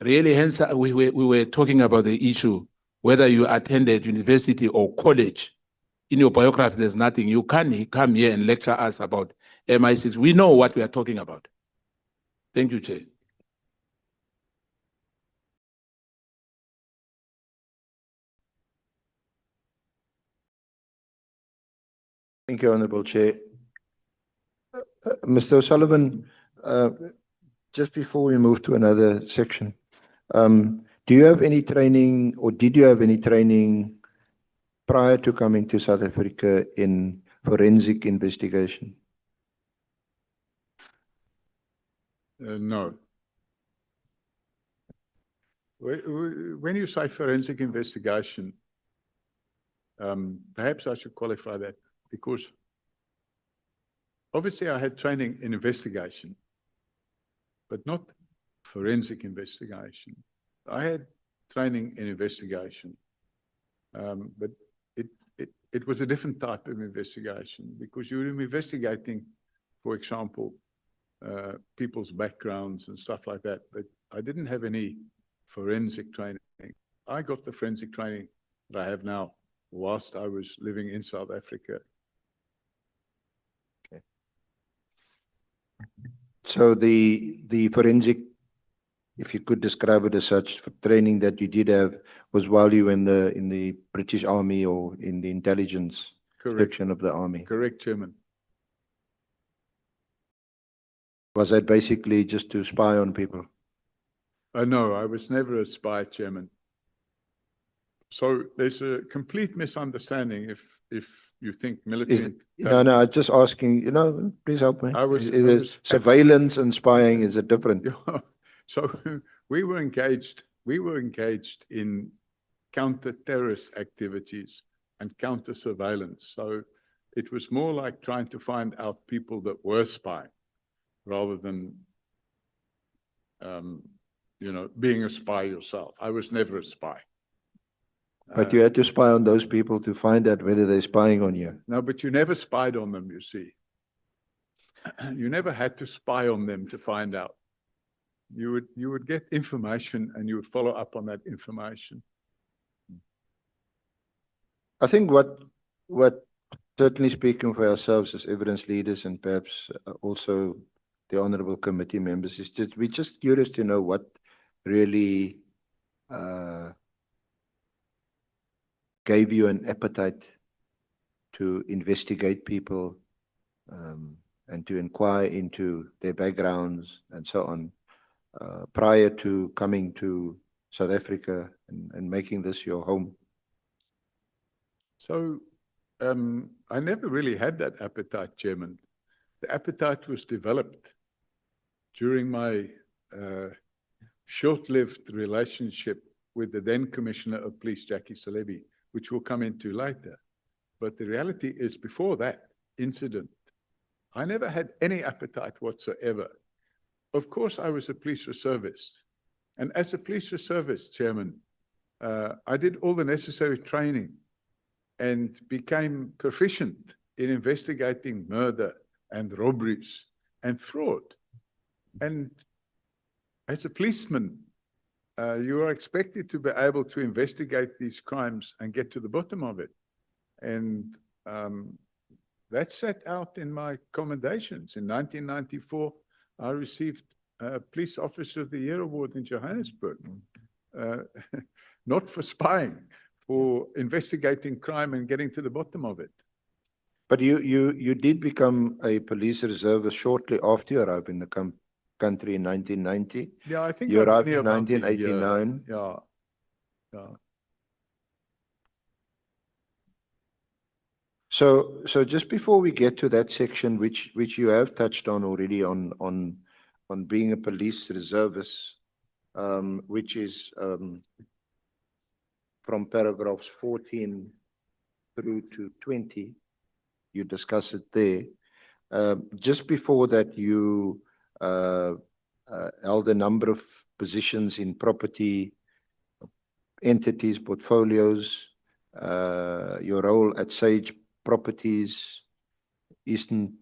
really, hence, we were talking about the issue, whether you attended university or college. In your biography, there's nothing. You can't come here and lecture us about MI6. We know what we are talking about. Thank you, Chair. Thank you, Honorable Chair. Mr. O'Sullivan, just before we move to another section, do you have any training or did you have any training prior to coming to South Africa in forensic investigation? No. When you say forensic investigation, perhaps I should qualify that, because obviously I had training in investigation, but not forensic investigation. I had training in investigation, but it was a different type of investigation, because you were investigating, for example, people's backgrounds and stuff like that, but I didn't have any forensic training. I got the forensic training that I have now whilst I was living in South Africa. Okay. So the forensic, if you could describe it as such, for training that you did have was while you were in the British Army or in the intelligence section of the army. Correct, Chairman. Was that basically just to spy on people? No, I was never a spy, Chairman. So there's a complete misunderstanding if you think military. No, I'm just asking, please help me. I was Surveillance and spying, is it different? Yeah. So we were engaged in counter-terrorist activities and counter-surveillance. So it was more like trying to find out people that were spying rather than, being a spy yourself. I was never a spy. But you had to spy on those people to find out whether they're spying on you. No, but you never spied on them, you see. You never had to spy on them to find out. You would get information and you would follow up on that information. I think what certainly speaking for ourselves as evidence leaders and perhaps also the honorable committee members is just, we're just curious to know what really gave you an appetite to investigate people and to inquire into their backgrounds and so on prior to coming to South Africa and making this your home? So I never really had that appetite, Chairman. The appetite was developed during my short-lived relationship with the then Commissioner of Police, Jackie Salebi, which we'll come into later. But the reality is, before that incident, I never had any appetite whatsoever. Of course, I was a police reservist. And as a police reservist, Chairman, I did all the necessary training and became proficient in investigating murder and robberies and fraud. And as a policeman, you are expected to be able to investigate these crimes and get to the bottom of it. And that set out in my commendations. In 1994, I received Police Officer of the Year Award in Johannesburg. Not for spying, for investigating crime and getting to the bottom of it. But you did become a police reservist shortly after you arrived in the country in 1990. Yeah, I think you I've arrived been here in about a year. 1989. Yeah, yeah. So just before we get to that section, which you have touched on already on being a police reservist, which is from paragraphs 14 through to 20, you discuss it there. Just before that, you held a number of positions in property entities, portfolios, your role at Sage Properties,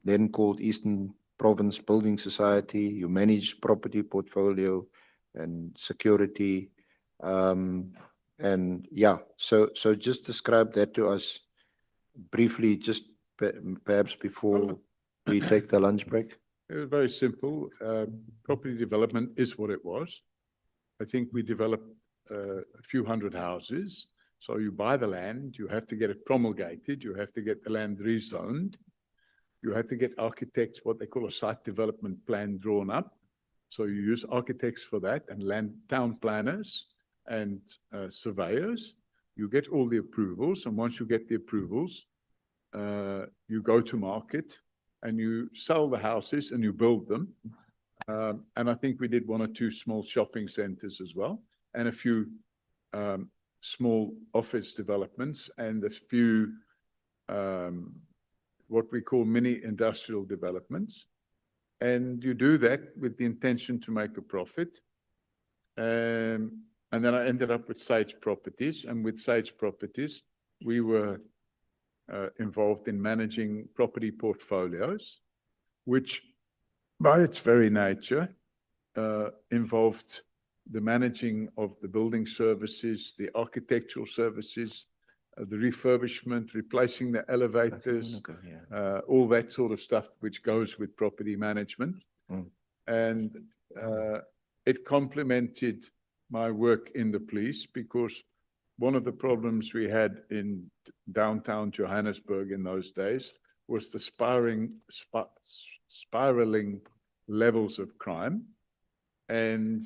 then called Eastern Province Building Society. You managed property portfolio and security. And yeah, so just describe that to us briefly, just perhaps before we take the lunch break. It was very simple. Property development is what it was. I think we developed a few hundred houses. So you buy the land, you have to get it promulgated, you have to get the land rezoned, you have to get architects, what they call a site development plan, drawn up. So you use architects for that, and town planners and surveyors. You get all the approvals, and once you get the approvals, you go to market and you sell the houses and you build them. And I think we did one or two small shopping centers as well, and a few small office developments, and a few what we call mini industrial developments. And you do that with the intention to make a profit. And then I ended up with Sage Properties, and with Sage Properties, we were involved in managing property portfolios, which by its very nature involved the managing of the building services, the architectural services, the refurbishment, replacing the elevators, all that sort of stuff which goes with property management. And it complemented my work in the police, because one of the problems we had in downtown Johannesburg in those days was the spiraling levels of crime. And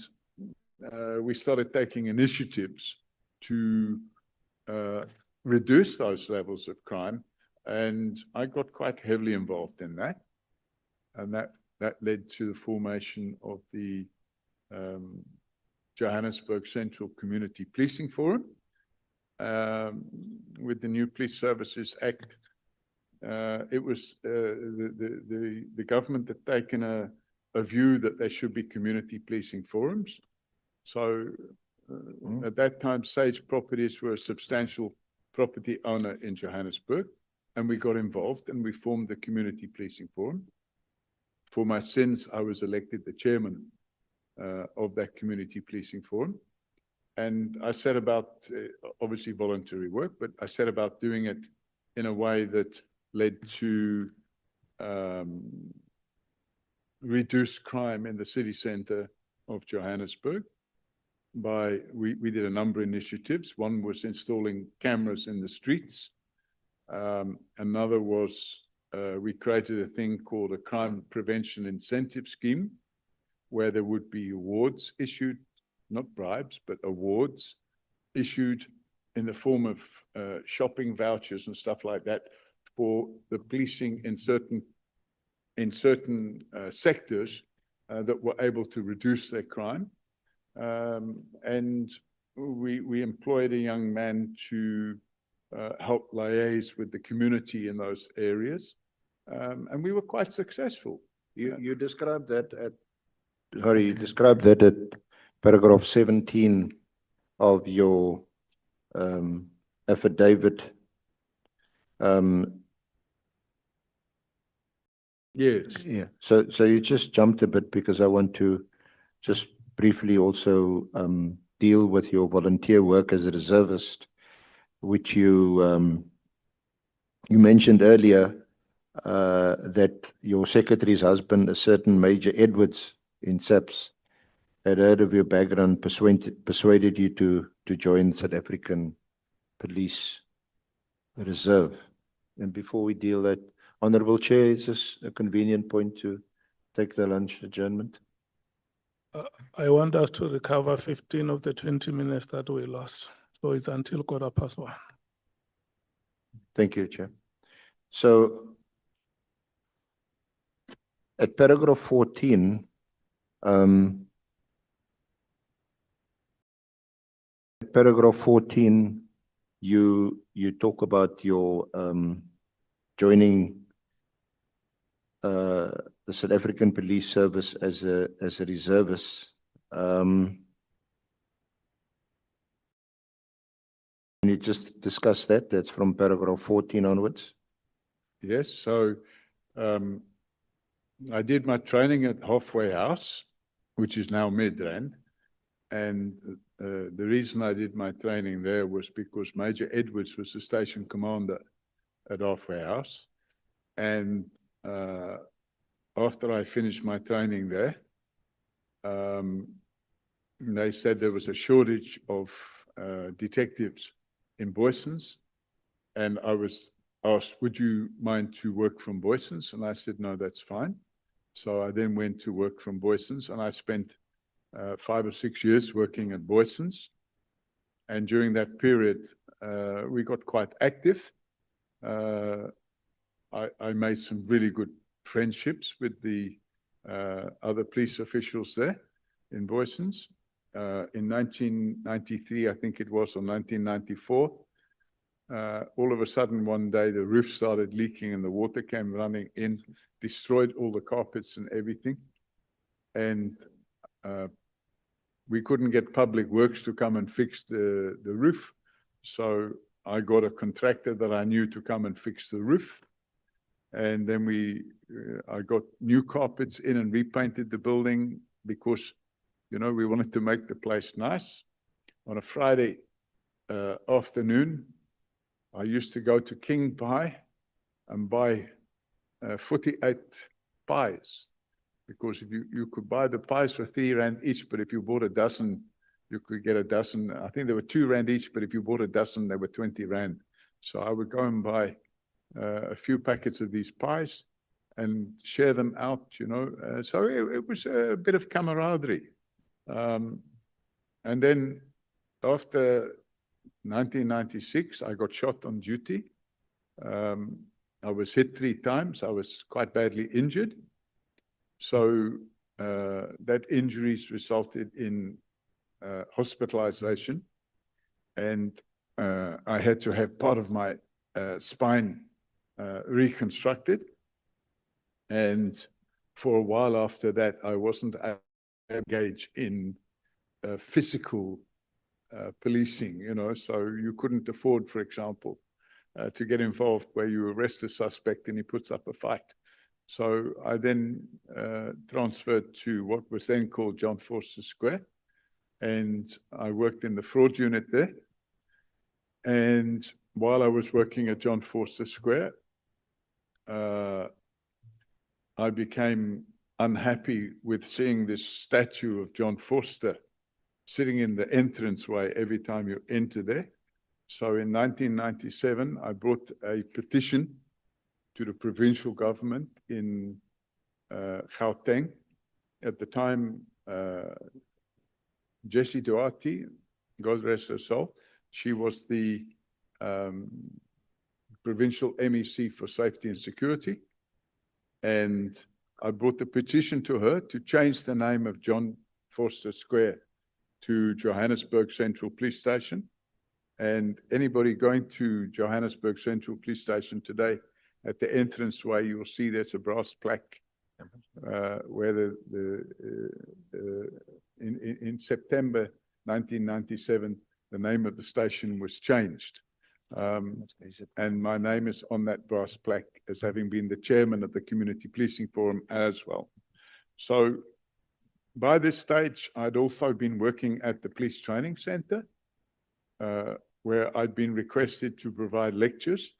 we started taking initiatives to reduce those levels of crime. And I got quite heavily involved in that. And that led to the formation of the Johannesburg Central Community Policing Forum. With the new Police Services Act, it was the government had taken a view that there should be community policing forums. So at that time, Sage Properties were a substantial property owner in Johannesburg, and we got involved and we formed the Community Policing Forum. For my sins, I was elected the chairman of that Community Policing Forum. And I set about, obviously voluntary work, but I set about doing it in a way that led to reduce crime in the city center of Johannesburg. we did a number of initiatives. One was installing cameras in the streets. Another was we created a thing called a crime prevention incentive scheme, where there would be awards issued, not bribes, but awards issued in the form of shopping vouchers and stuff like that for the policing in certain sectors that were able to reduce their crime. And we employed a young man to help liaise with the community in those areas. And we were quite successful. You described that you described that at paragraph 17 of your affidavit. Yes. Yeah. So you just jumped a bit because I want to just briefly also deal with your volunteer work as a reservist, which you mentioned earlier that your secretary's husband, a certain Major Edwards in SAPS, had heard of your background, persuaded you to join South African Police Reserve. And before we deal that, Honorable Chair, is this a convenient point to take the lunch adjournment? I want us to recover 15 of the 20 minutes that we lost. So it's until 1:15. Thank you, Chair. So at paragraph 14, you talk about your joining the South African Police Service as a reservist. Can you just discuss that? That's from paragraph 14 onwards. Yes, so I did my training at Halfway House, which is now Midrand. And the reason I did my training there was because Major Edwards was the station commander at Halfway House. And after I finished my training there, they said there was a shortage of detectives in Boysons. And I was asked, would you mind to work from Boysons? And I said, no, that's fine. So I then went to work from Boysons, and I spent 5 or 6 years working at Boysons. And during that period, we got quite active. I made some really good friendships with the other police officials there in Boysons. In 1993, I think it was, or 1994, all of a sudden one day the roof started leaking and the water came running in, destroyed all the carpets and everything. And we couldn't get Public Works to come and fix the roof. So I got a contractor that I knew to come and fix the roof. And then I got new carpets in and repainted the building because, you know, we wanted to make the place nice. On a Friday afternoon, I used to go to King Pie and buy 48 pies, because if you could buy the pies for R3 each, but if you bought a dozen, you could get a dozen. I think they were R2 each, but if you bought a dozen, they were 20 Rand. So I would go and buy a few packets of these pies and share them out, you know. So it was a bit of camaraderie. And then after 1996, I got shot on duty. I was hit 3 times. I was quite badly injured. So that injuries resulted in hospitalization. And I had to have part of my spine reconstructed. And for a while after that, I wasn't engaged in physical policing, you know, so you couldn't afford, for example, to get involved where you arrest a suspect and he puts up a fight. So I then transferred to what was then called John Vorster Square, and I worked in the fraud unit there. And while I was working at John Vorster Square, I became unhappy with seeing this statue of John Vorster sitting in the entranceway every time you enter there. So in 1997, I brought a petition to the provincial government in Gauteng. At the time, Jessie Duarte, God rest her soul, she was the provincial MEC for Safety and Security. And I brought the petition to her to change the name of John Vorster Square to Johannesburg Central Police Station. And anybody going to Johannesburg Central Police Station today, at the entranceway, you'll see there's a brass plaque where in September 1997, the name of the station was changed. And my name is on that brass plaque as having been the chairman of the Community Policing Forum as well. So by this stage, I'd also been working at the Police Training Centre, where I'd been requested to provide lectures.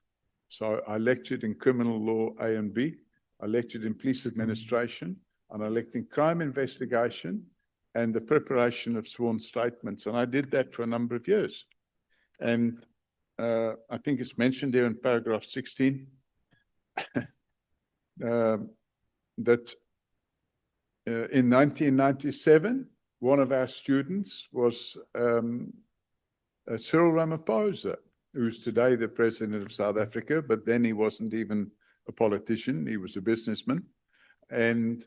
So I lectured in criminal law A and B, I lectured in police administration, and I lectured in crime investigation and the preparation of sworn statements. And I did that for a number of years. And I think it's mentioned there in paragraph 16 that in 1997, one of our students was Cyril Ramaphosa, who's today the president of South Africa, but then he wasn't even a politician, he was a businessman. And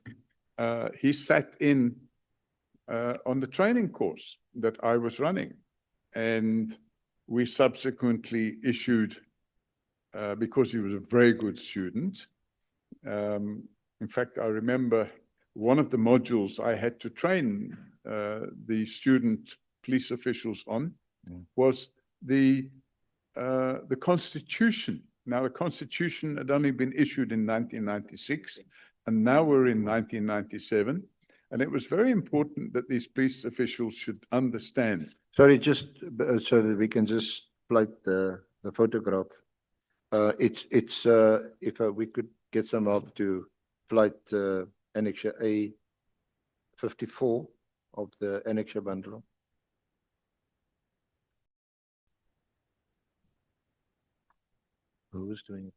he sat in on the training course that I was running. And we subsequently issued, because he was a very good student. In fact, I remember one of the modules I had to train the student police officials on was the Constitution. Now, the Constitution had only been issued in 1996, and now we're in 1997. And it was very important that these police officials should understand. Sorry, just so that we can just plug the photograph. If we could get some help to flight Annexure A54 of the Annexure bundle. Who was doing it?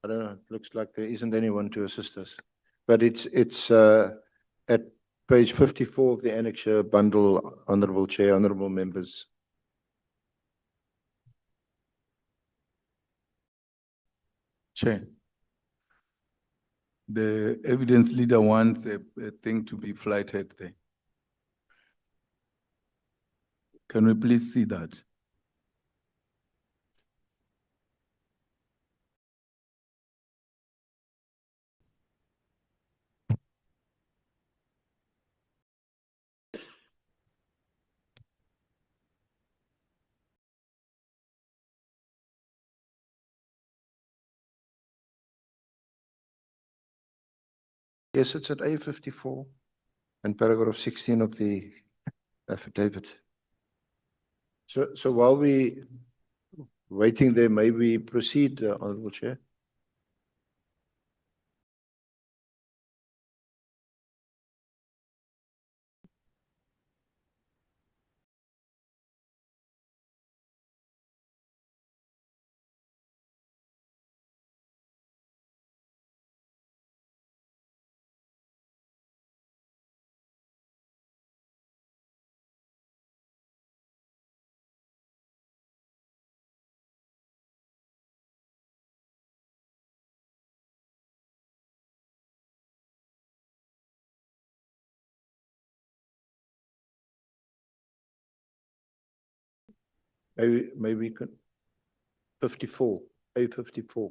I don't know, it looks like there isn't anyone to assist us. But it's at page 54 of the Annexure bundle, Honorable Chair, honorable members. Chair. The evidence leader wants a thing to be flighted there. Can we please see that? Yes, it's at A54 and paragraph 16 of the affidavit. So while we waiting there, may we proceed, Honorable Chair? Maybe we can 54, A54.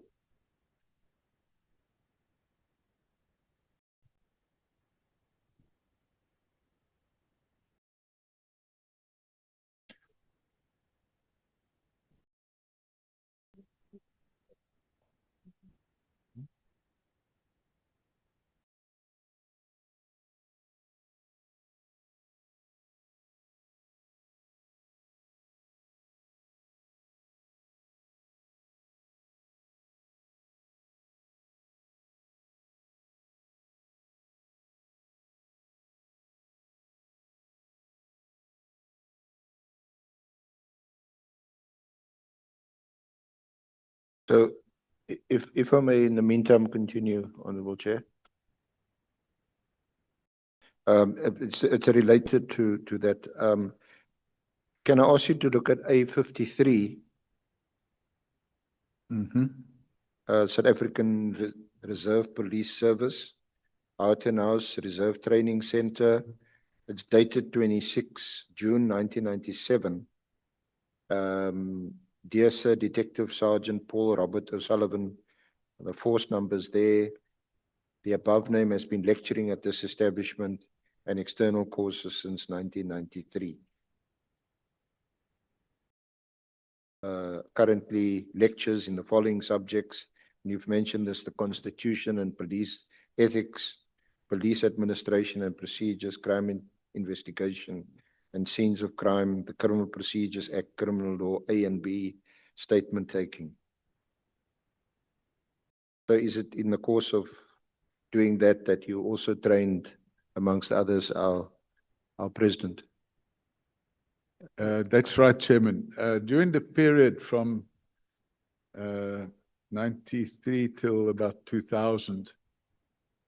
So if I may, in the meantime, continue, Honorable Chair. It's related to that. Can I ask you to look at A53, South African Reserve Police Service, House Reserve Training Center. It's dated 26 June 1997. Dear Sir, Detective Sergeant Paul Robert O'Sullivan, the force numbers there. The above name has been lecturing at this establishment and external courses since 1993. Currently lectures in the following subjects. And you've mentioned this: the Constitution and Police Ethics, Police Administration and Procedures, Crime Investigation and Scenes of Crime, the Criminal Procedures Act, Criminal Law A and B, Statement Taking. So is it in the course of doing that you also trained, amongst others, our President? That's right, Chairman. During the period from 93 till about 2000,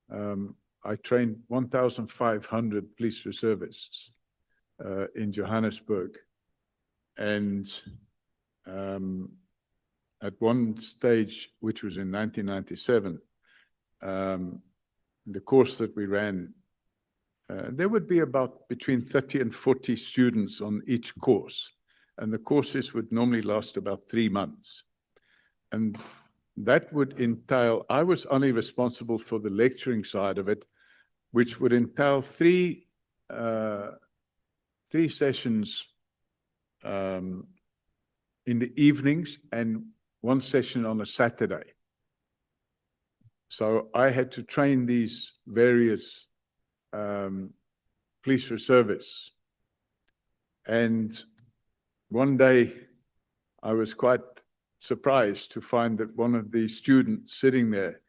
I trained 1,500 police reservists in Johannesburg. And at one stage, which was in 1997, the course that we ran, there would be about between 30 and 40 students on each course. And the courses would normally last about 3 months. And that would entail, I was only responsible for the lecturing side of it, which would entail three sessions in the evenings and one session on a Saturday. So I had to train these various police reservists. And one day I was quite surprised to find that one of the students sitting there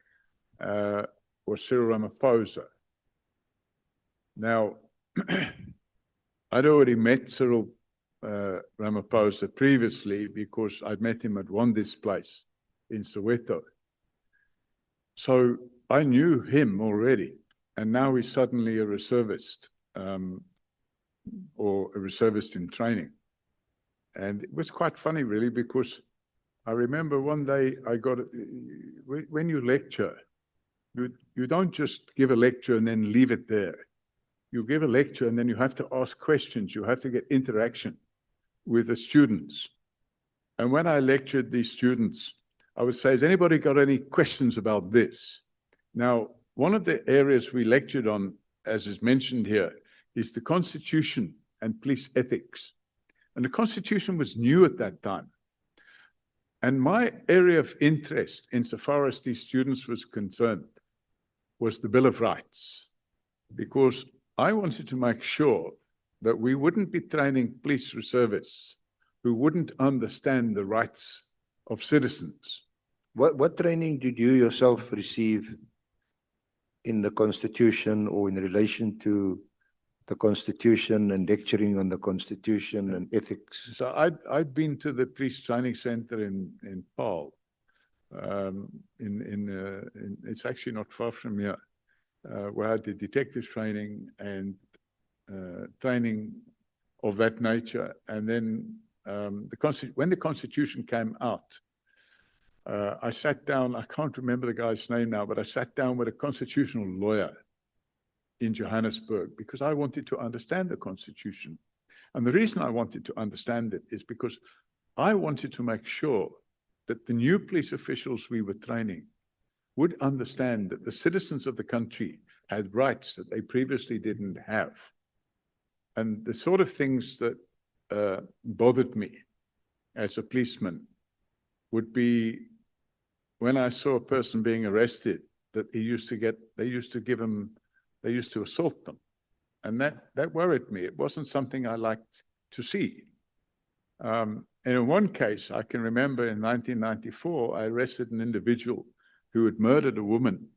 was Cyril Ramaphosa. Now, I'd already met Cyril Ramaphosa previously because I'd met him at Wandi's place in Soweto. So I knew him already, and now he's suddenly a reservist or a reservist in training. And it was quite funny, really, because I remember one day I got, when you lecture, you don't just give a lecture and then leave it there. You give a lecture and then you have to ask questions. You have to get interaction with the students. And when I lectured these students, I would say, has anybody got any questions about this? Now, one of the areas we lectured on, as is mentioned here, is the Constitution and police ethics. And the Constitution was new at that time. And my area of interest, insofar as these students was concerned, was the Bill of Rights, because I wanted to make sure that we wouldn't be training police reservists who wouldn't understand the rights of citizens. What training did you yourself receive in the Constitution or in relation to the Constitution and lecturing on the Constitution and ethics? So I'd been to the police training center in Paarl. It's actually not far from here, where I did detective training and training of that nature. And then when the Constitution came out, I sat down, I can't remember the guy's name now, but I sat down with a constitutional lawyer in Johannesburg because I wanted to understand the Constitution. And the reason I wanted to understand it is because I wanted to make sure that the new police officials we were training would understand that the citizens of the country had rights that they previously didn't have. And the sort of things that bothered me as a policeman would be when I saw a person being arrested, that they used to assault them. And that worried me. It wasn't something I liked to see. And in one case, I can remember in 1994, I arrested an individual who had murdered a woman.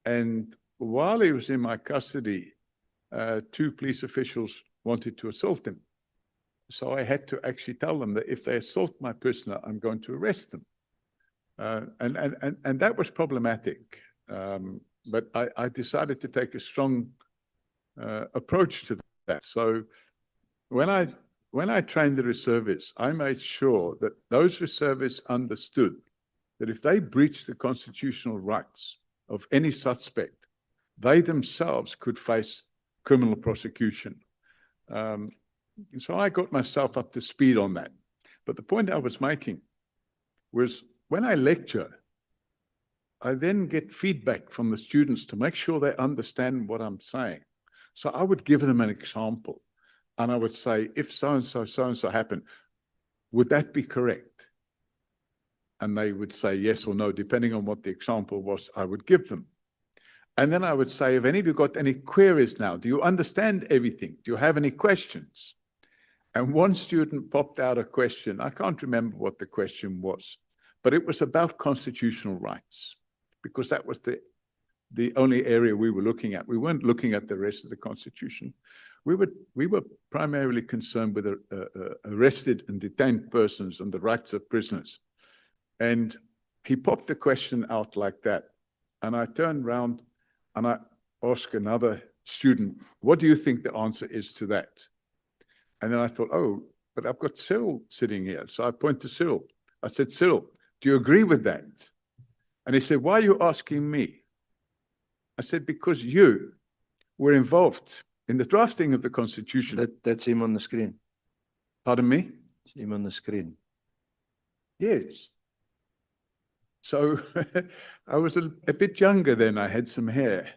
And while he was in my custody, 2 police officials wanted to assault him. So I had to actually tell them that if they assault my prisoner, I'm going to arrest them. And that was problematic. But I decided to take a strong approach to that. So when I trained the reservists, I made sure that those reservists understood that if they breached the constitutional rights of any suspect, they themselves could face criminal prosecution. So I got myself up to speed on that. But the point I was making was when I lecture, I then get feedback from the students to make sure they understand what I'm saying. So I would give them an example and I would say, if so-and-so happened, would that be correct? And they would say yes or no, depending on what the example was I would give them. And then I would say, have any of you got any queries now? Do you understand everything? Do you have any questions? And one student popped out a question. I can't remember what the question was, but it was about constitutional rights, because that was the only area we were looking at. We weren't looking at the rest of the Constitution. We were primarily concerned with arrested and detained persons and the rights of prisoners. And he popped the question out like that. And I turned around and I asked another student, what do you think the answer is to that? And then I thought, oh, but I've got Cyril sitting here. So I point to Cyril. I said, Cyril, do you agree with that? And he said, why are you asking me? I said, because you were involved in the drafting of the Constitution. That's him on the screen. Pardon me? It's him on the screen. Yes. So I was a bit younger then. I had some hair.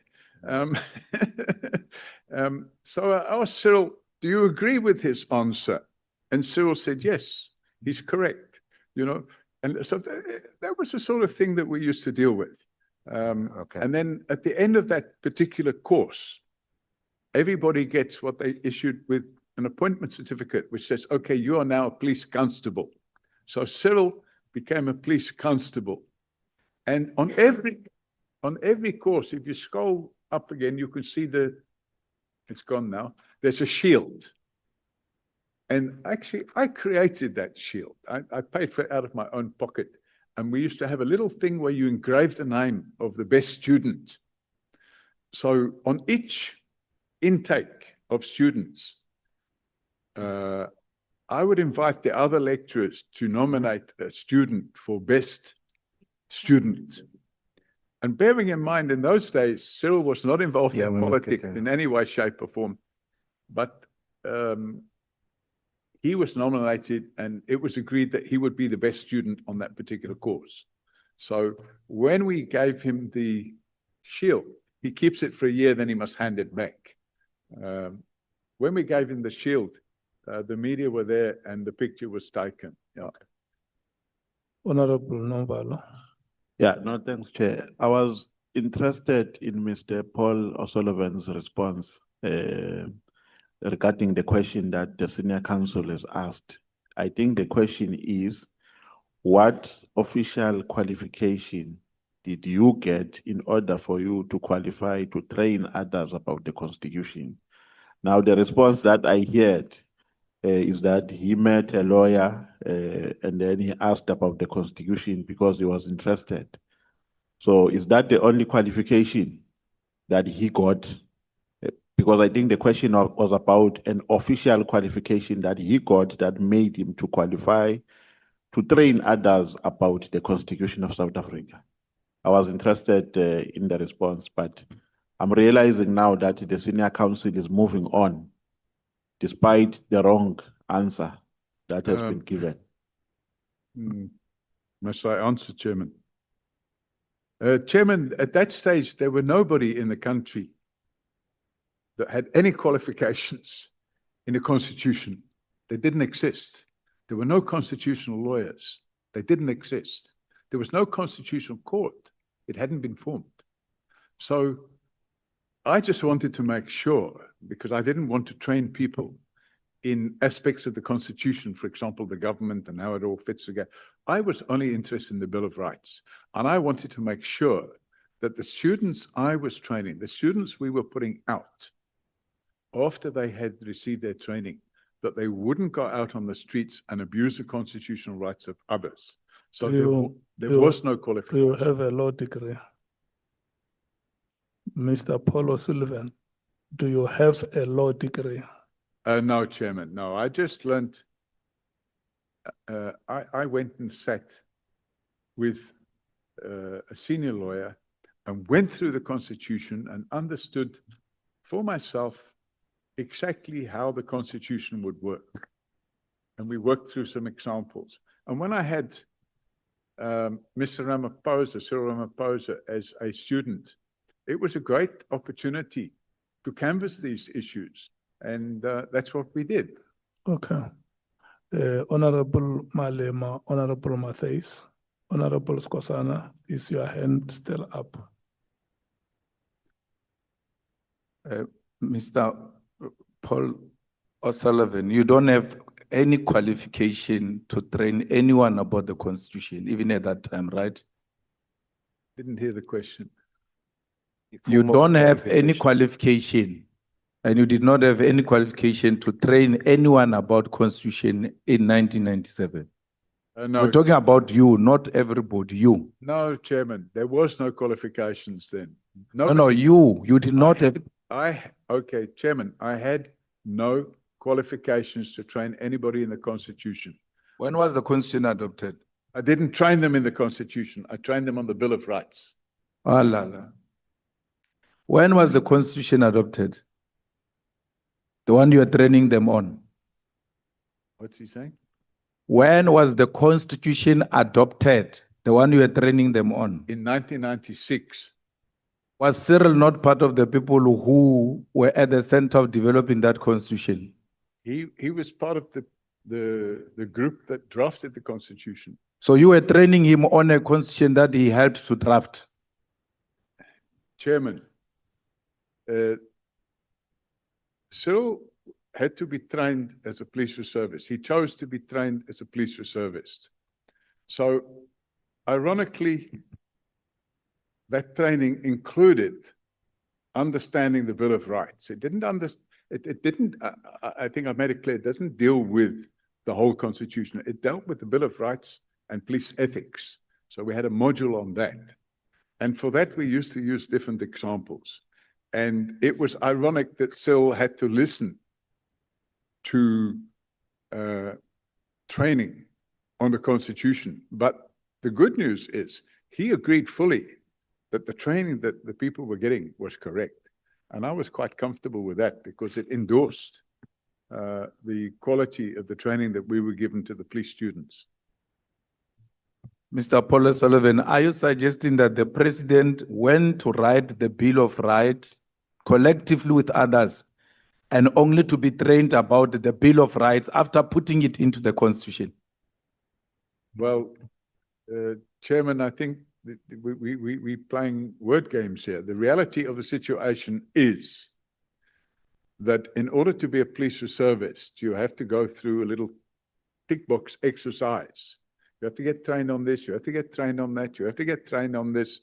So I asked Cyril, do you agree with his answer? And Cyril said, yes, he's correct. You know, and so that was the sort of thing that we used to deal with. Okay. And then at the end of that particular course, everybody gets what they issued with an appointment certificate, which says, okay, you are now a police constable. So Cyril became a police constable. And on every course, if you scroll up again, you can see it's gone now, there's a shield. And actually, I created that shield. I paid for it out of my own pocket. And we used to have a little thing where you engrave the name of the best student. So on each intake of students, I would invite the other lecturers to nominate a student for best student. And bearing in mind, in those days, Cyril was not involved in politics in any way, shape, or form. But he was nominated, and it was agreed that he would be the best student on that particular course. So when we gave him the shield, he keeps it for a year, then he must hand it back. When we gave him the shield, the media were there and the picture was taken. Yeah. Honorable Nombalo. Yeah, no, thanks, Chair. I was interested in Mr. Paul O'Sullivan's response regarding the question that the senior counsel has asked. I think the question is, what official qualification did you get in order for you to qualify to train others about the Constitution? Now, the response that I heard is that he met a lawyer and then he asked about the Constitution because he was interested. So is that the only qualification that he got? Because I think the question was about an official qualification that he got that made him to qualify to train others about the Constitution of South Africa. I was interested in the response, but I'm realizing now that the senior counsel is moving on despite the wrong answer that has been given. Must I answer, Chairman? Chairman, at that stage, there were nobody in the country that had any qualifications in the Constitution. They didn't exist. There were no constitutional lawyers. They didn't exist. There was no constitutional court. It hadn't been formed. So I just wanted to make sure, because I didn't want to train people in aspects of the Constitution, for example, the government and how it all fits together. I was only interested in the Bill of Rights. And I wanted to make sure that the students I was training, the students we were putting out, after they had received their training, that they wouldn't go out on the streets and abuse the constitutional rights of others. So there you- was no Do you qualification. have a law degree? Mr. Paul O'Sullivan, do you have a law degree? No, Chairman, no, I just learnt, I went and sat with a senior lawyer and went through the Constitution and understood for myself exactly how the Constitution would work. And we worked through some examples. And when I had Mr. Ramaphosa, Cyril Ramaphosa, as a student, it was a great opportunity to canvass these issues. And that's what we did. Okay. Honorable Malema, Honorable Matthys, Honorable Skosana, is your hand still up? Mr. Paul O'Sullivan, you don't have any qualification to train anyone about the Constitution, even at that time, right? Didn't hear the question. You Formal don't have any qualification. qualification, and you did not have any qualification to train anyone about Constitution in 1997. No, We're talking about you, not everybody, you. no, Chairman, there was no qualifications then. No, you did not have. Okay, Chairman, I had no qualifications to train anybody in the Constitution. When was the Constitution adopted? I didn't train them in the Constitution. I trained them on the Bill of Rights. Ah, la, la. When was the Constitution adopted? The one you are training them on. What's he saying? When was the Constitution adopted? The one you are training them on. In 1996. Was Cyril not part of the people who were at the center of developing that Constitution? He was part of the group that drafted the Constitution. So you were training him on a Constitution that he helped to draft. Chairman, Cyril had to be trained as a police reservist. He chose to be trained as a police reservist. So, ironically, that training included understanding the Bill of Rights. It didn't I think I've made it clear, it doesn't deal with the whole Constitution. It dealt with the Bill of Rights and police ethics. So we had a module on that. And for that, we used to use different examples. And it was ironic that Cyril had to listen to training on the Constitution. But the good news is he agreed fully that the training that the people were getting was correct. And I was quite comfortable with that because it endorsed the quality of the training that we were given to the police students. Mr. Paul O'Sullivan, are you suggesting that the president went to write the Bill of Rights collectively with others and only to be trained about the Bill of Rights after putting it into the Constitution? Well, Chairman, I think we're playing word games here. The reality of the situation is that in order to be a police reservist, you have to go through a little tick box exercise. You have to get trained on this, you have to get trained on that, you have to get trained on this,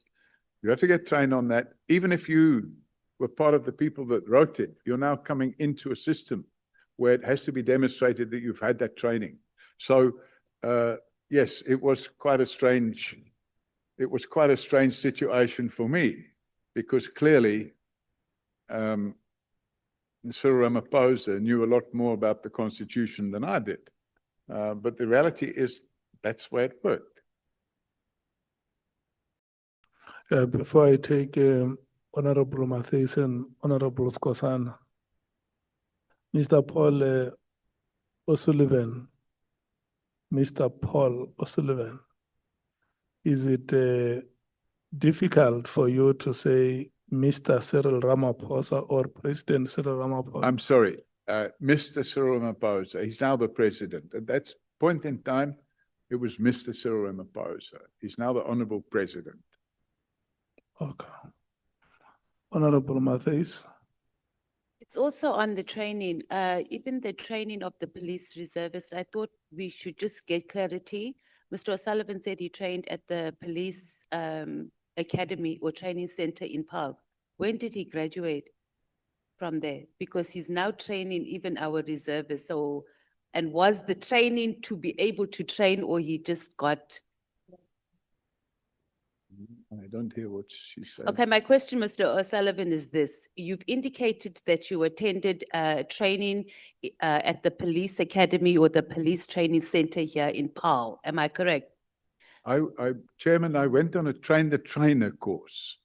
you have to get trained on that. Even if you were part of the people that wrote it, you're now coming into a system where it has to be demonstrated that you've had that training. So, yes, it was quite a strange situation for me, because clearly Cyril Ramaphosa knew a lot more about the Constitution than I did. But the reality is that's where it worked. Before I take Honorable Matthys and Honorable Skosana, Mr. Paul O'Sullivan, Mr. Paul O'Sullivan, is it difficult for you to say Mr. Cyril Ramaphosa or President Cyril Ramaphosa? I'm sorry, Mr. Cyril Ramaphosa. He's now the president. At that point in time, it was Mr. Cyril Ramaphosa. He's now the honorable president. Okay. Honorable Matthys. It's also on the training, even the training of the police reservists. I thought we should just get clarity. Mr. O'Sullivan said he trained at the police academy or training center in Paarl. When did he graduate from there? Because he's now training even our reservists. So, and was the training to be able to train, or he just got I don't hear what she said. Okay, my question, Mr. O'Sullivan, is this. You've indicated that you attended training at the police academy or the police training center here in Paarl. Am I correct? Chairman, I went on a train the trainer course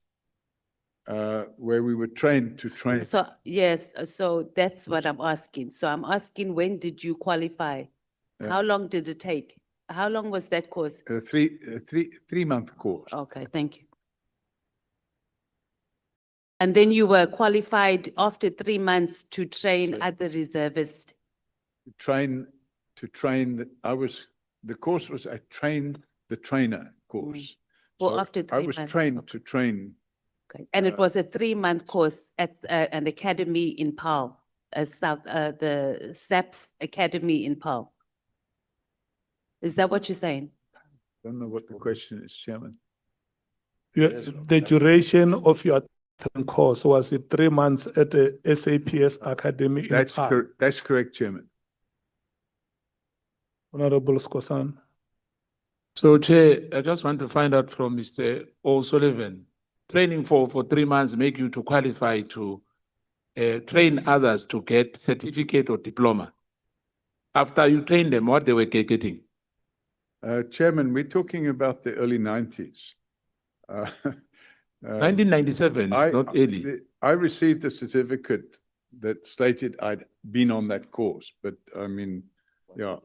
where we were trained to train. So, yes, so that's what I'm asking. So I'm asking, when did you qualify? How long did it take? How long was that course? A three-month course. Okay, thank you. And then you were qualified after 3 months to train other reservists. To train the course was a train the trainer course. Well, So after 3 I was months, trained to train. Okay, and it was a 3-month course at an academy in Paarl, the SAPS Academy in Paarl. Is that what you're saying? Don't know what the question is, Chairman. The duration of your course, was it 3 months at the SAPS Academy in Paarl? That's correct, Chairman. Honorable Skosan. So, Chair, I just want to find out from Mr. O'Sullivan, training for 3 months make you to qualify to train others to get certificate or diploma. After you train them, what they were getting? Chairman, we're talking about the early 90s. 1997, not early. I received a certificate that stated I'd been on that course, but I mean, yeah,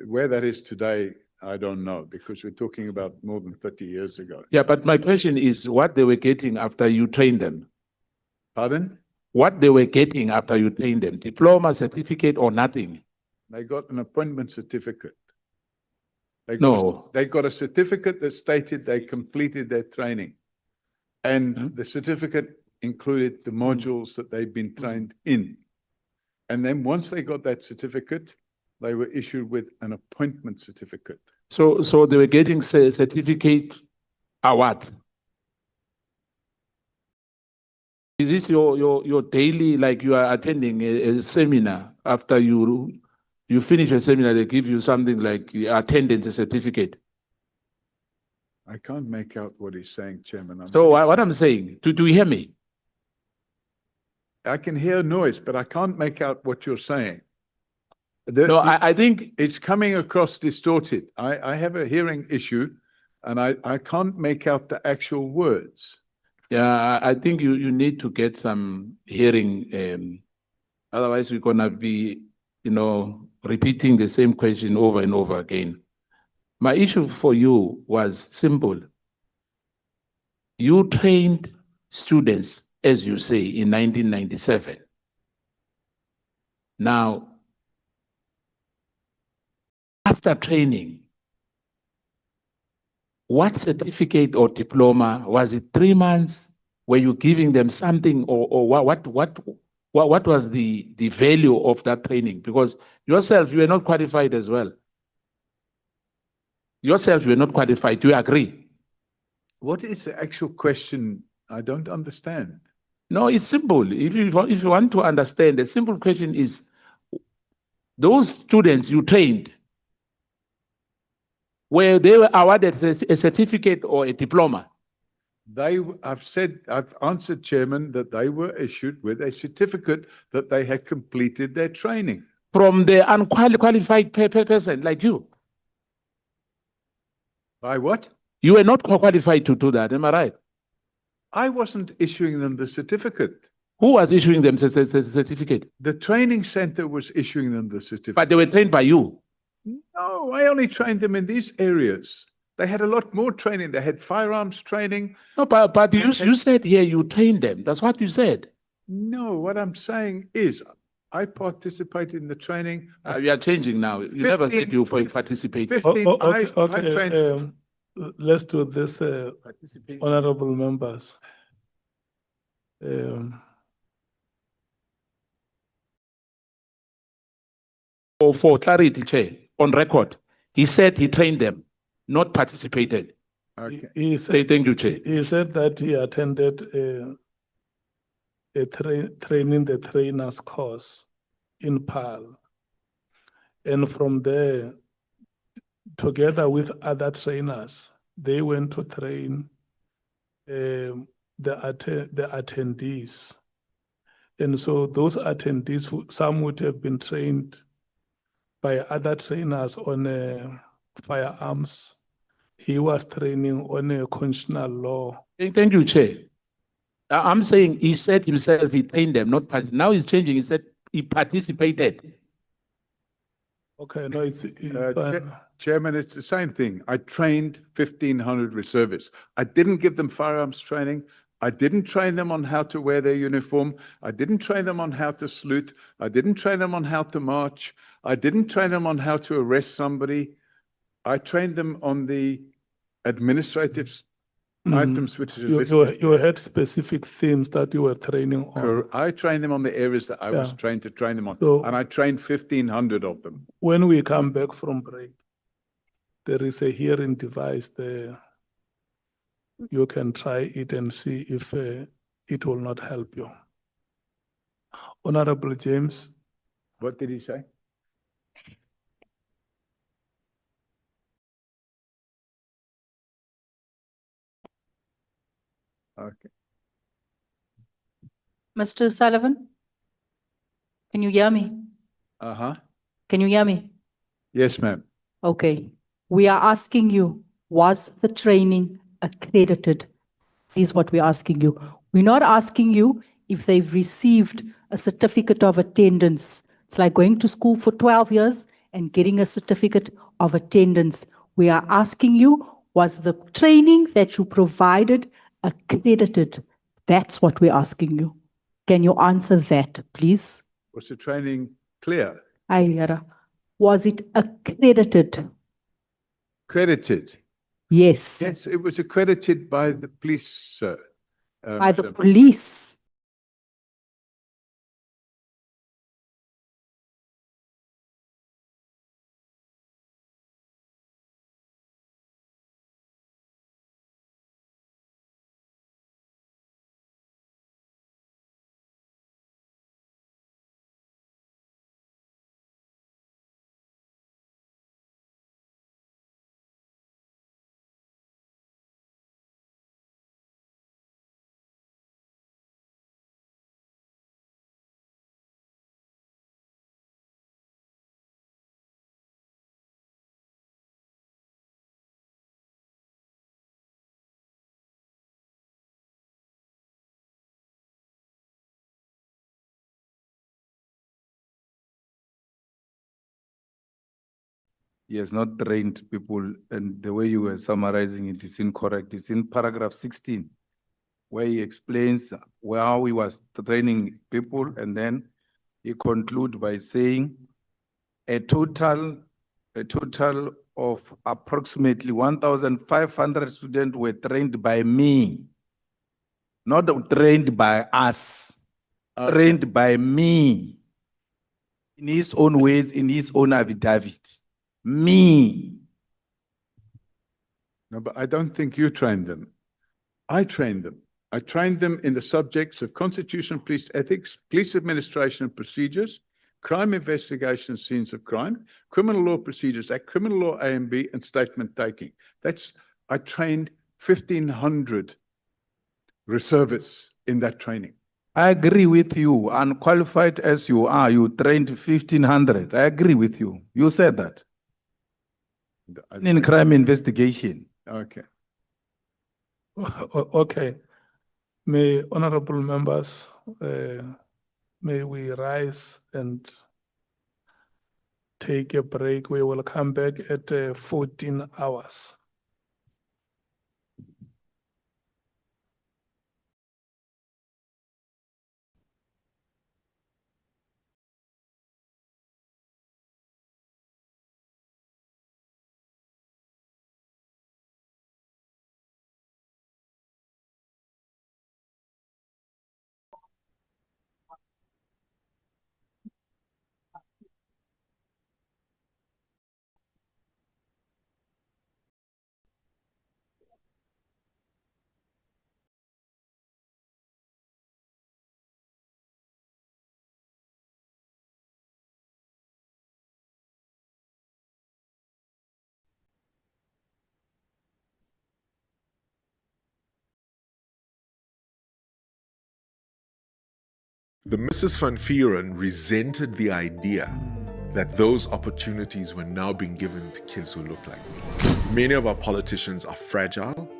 where that is today, I don't know, because we're talking about more than 30 years ago. Yeah, but my question is what they were getting after you trained them? Pardon? What they were getting after you trained them? Diploma, certificate, or nothing? They got an appointment certificate. No. They got a certificate that stated they completed their training. And the certificate included the modules that they've been trained in. And then once they got that certificate, they were issued with an appointment certificate. So they were getting certificate or what? Is this your daily, like you are attending a seminar after you finish a seminar, they give you something like attendance certificate? I can't make out what he's saying, Chairman. So what I'm saying, do you hear me? I can hear noise, but I can't make out what you're saying. No, I think it's coming across distorted. I have a hearing issue and I can't make out the actual words. Yeah, I think you need to get some hearing. Otherwise, we're gonna be, repeating the same question over and over again. My issue for you was simple. You trained students, as you say, in 1997. Now, after training, what certificate or diploma, was it 3 months? Were you giving them something, or what was the value of that training? Because yourself, you were not qualified as well. Yourself, you were not qualified. Do you agree? What is the actual question? I don't understand. No, it's simple. If you want to understand, the simple question is, those students you trained, where they were awarded a certificate or a diploma? I've answered, Chairman, that they were issued with a certificate that they had completed their training. From the unqualified person like you? By what? You were not qualified to do that, am I right? I wasn't issuing them the certificate. Who was issuing them the certificate? The training center was issuing them the certificate. But they were trained by you? No, I only trained them in these areas. They had a lot more training. They had firearms training. No, but you said here you trained them. That's what you said. No, what I'm saying is I participated in the training. We are changing now. You never said you participated. 15, Okay, I trained. let's do this, honorable members. For clarity, Chair, on record, he said he trained them, not participated. Okay. He Say said, thank you, Chair. he said that he attended a training the trainers course in Paarl. And from there, together with other trainers, they went to train the attendees. And so those attendees, some would have been trained by other trainers on firearms. He was training on a constitutional law. Thank you, Chair. I'm saying he said himself, he trained them, not now he's changing. He said he participated. Okay, no, it's Chairman, it's the same thing. I trained 1,500 reservists. I didn't give them firearms training. I didn't train them on how to wear their uniform. I didn't train them on how to salute. I didn't train them on how to march. I didn't train them on how to arrest somebody. I trained them on the administrative items which are listed. you had specific themes that you were training on. I trained them on the areas that I was Yeah. trained to train them on, So- and I trained 1,500 of them. When we come back from break, there is a hearing device there. You can try it and see if it will not help you. Honorable James, What did he say? Okay. Mr. Sullivan? Can you hear me? Uh-huh. Can you hear me? Yes, ma'am. Okay. We are asking you, was the training accredited? Is what we're asking you. We're not asking you if they've received a certificate of attendance. It's like going to school for 12 years and getting a certificate of attendance. We are asking you, was the training that you provided accredited? That's what we're asking you. Can you answer that, please? Was the training clear? Ayara, was it accredited? Credited? Yes. Yes, it was accredited by the police, sir. By the Madam. police. He has not trained people, and the way you were summarizing it is incorrect. It's in paragraph 16, where he explains how he was training people, and then he concludes by saying a total of approximately 1,500 students were trained by me, not trained by us, trained by me, in his own words, in his own affidavit. Me. No, but I don't think you trained them. I trained them. I trained them in the subjects of constitutional police ethics, police administration and procedures, crime investigation and scenes of crime, criminal law procedures act, criminal law A and B, and statement taking. I trained 1,500 reservists in that training. I agree with you. Unqualified as you are, you trained 1,500. I agree with you. You said that. In crime investigation. Okay. Okay. May honorable members, may we rise and take a break. We will come back at 14 hours. The Mrs. Van Vuren resented the idea that those opportunities were now being given to kids who look like me. Many of our politicians are fragile.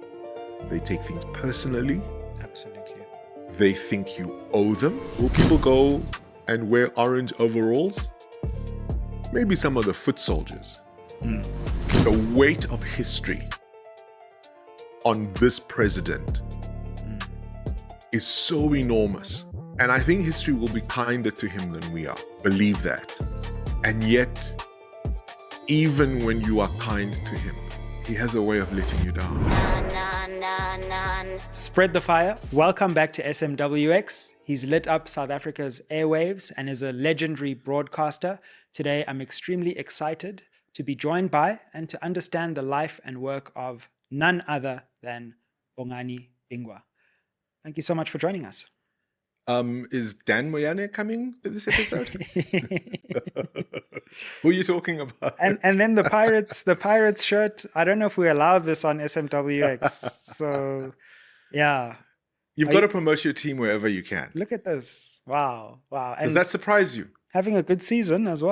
They take things personally. Absolutely. They think you owe them. Will people go and wear orange overalls? Maybe some of the foot soldiers. The weight of history on this president is so enormous. And I think history will be kinder to him than we are. Believe that. And yet, even when you are kind to him, he has a way of letting you down. Spread the fire. Welcome back to SMWX. He's lit up South Africa's airwaves and is a legendary broadcaster. Today, I'm extremely excited to be joined by and to understand the life and work of none other than Bongani Bingwa. Thank you so much for joining us. Is Dan Moyane coming to this episode? Who are you talking about? And then the Pirates shirt. I don't know if we allow this on SMWX. So, yeah. You've got to promote your team wherever you can. Look at this. Wow. Does that surprise you? Having a good season as well.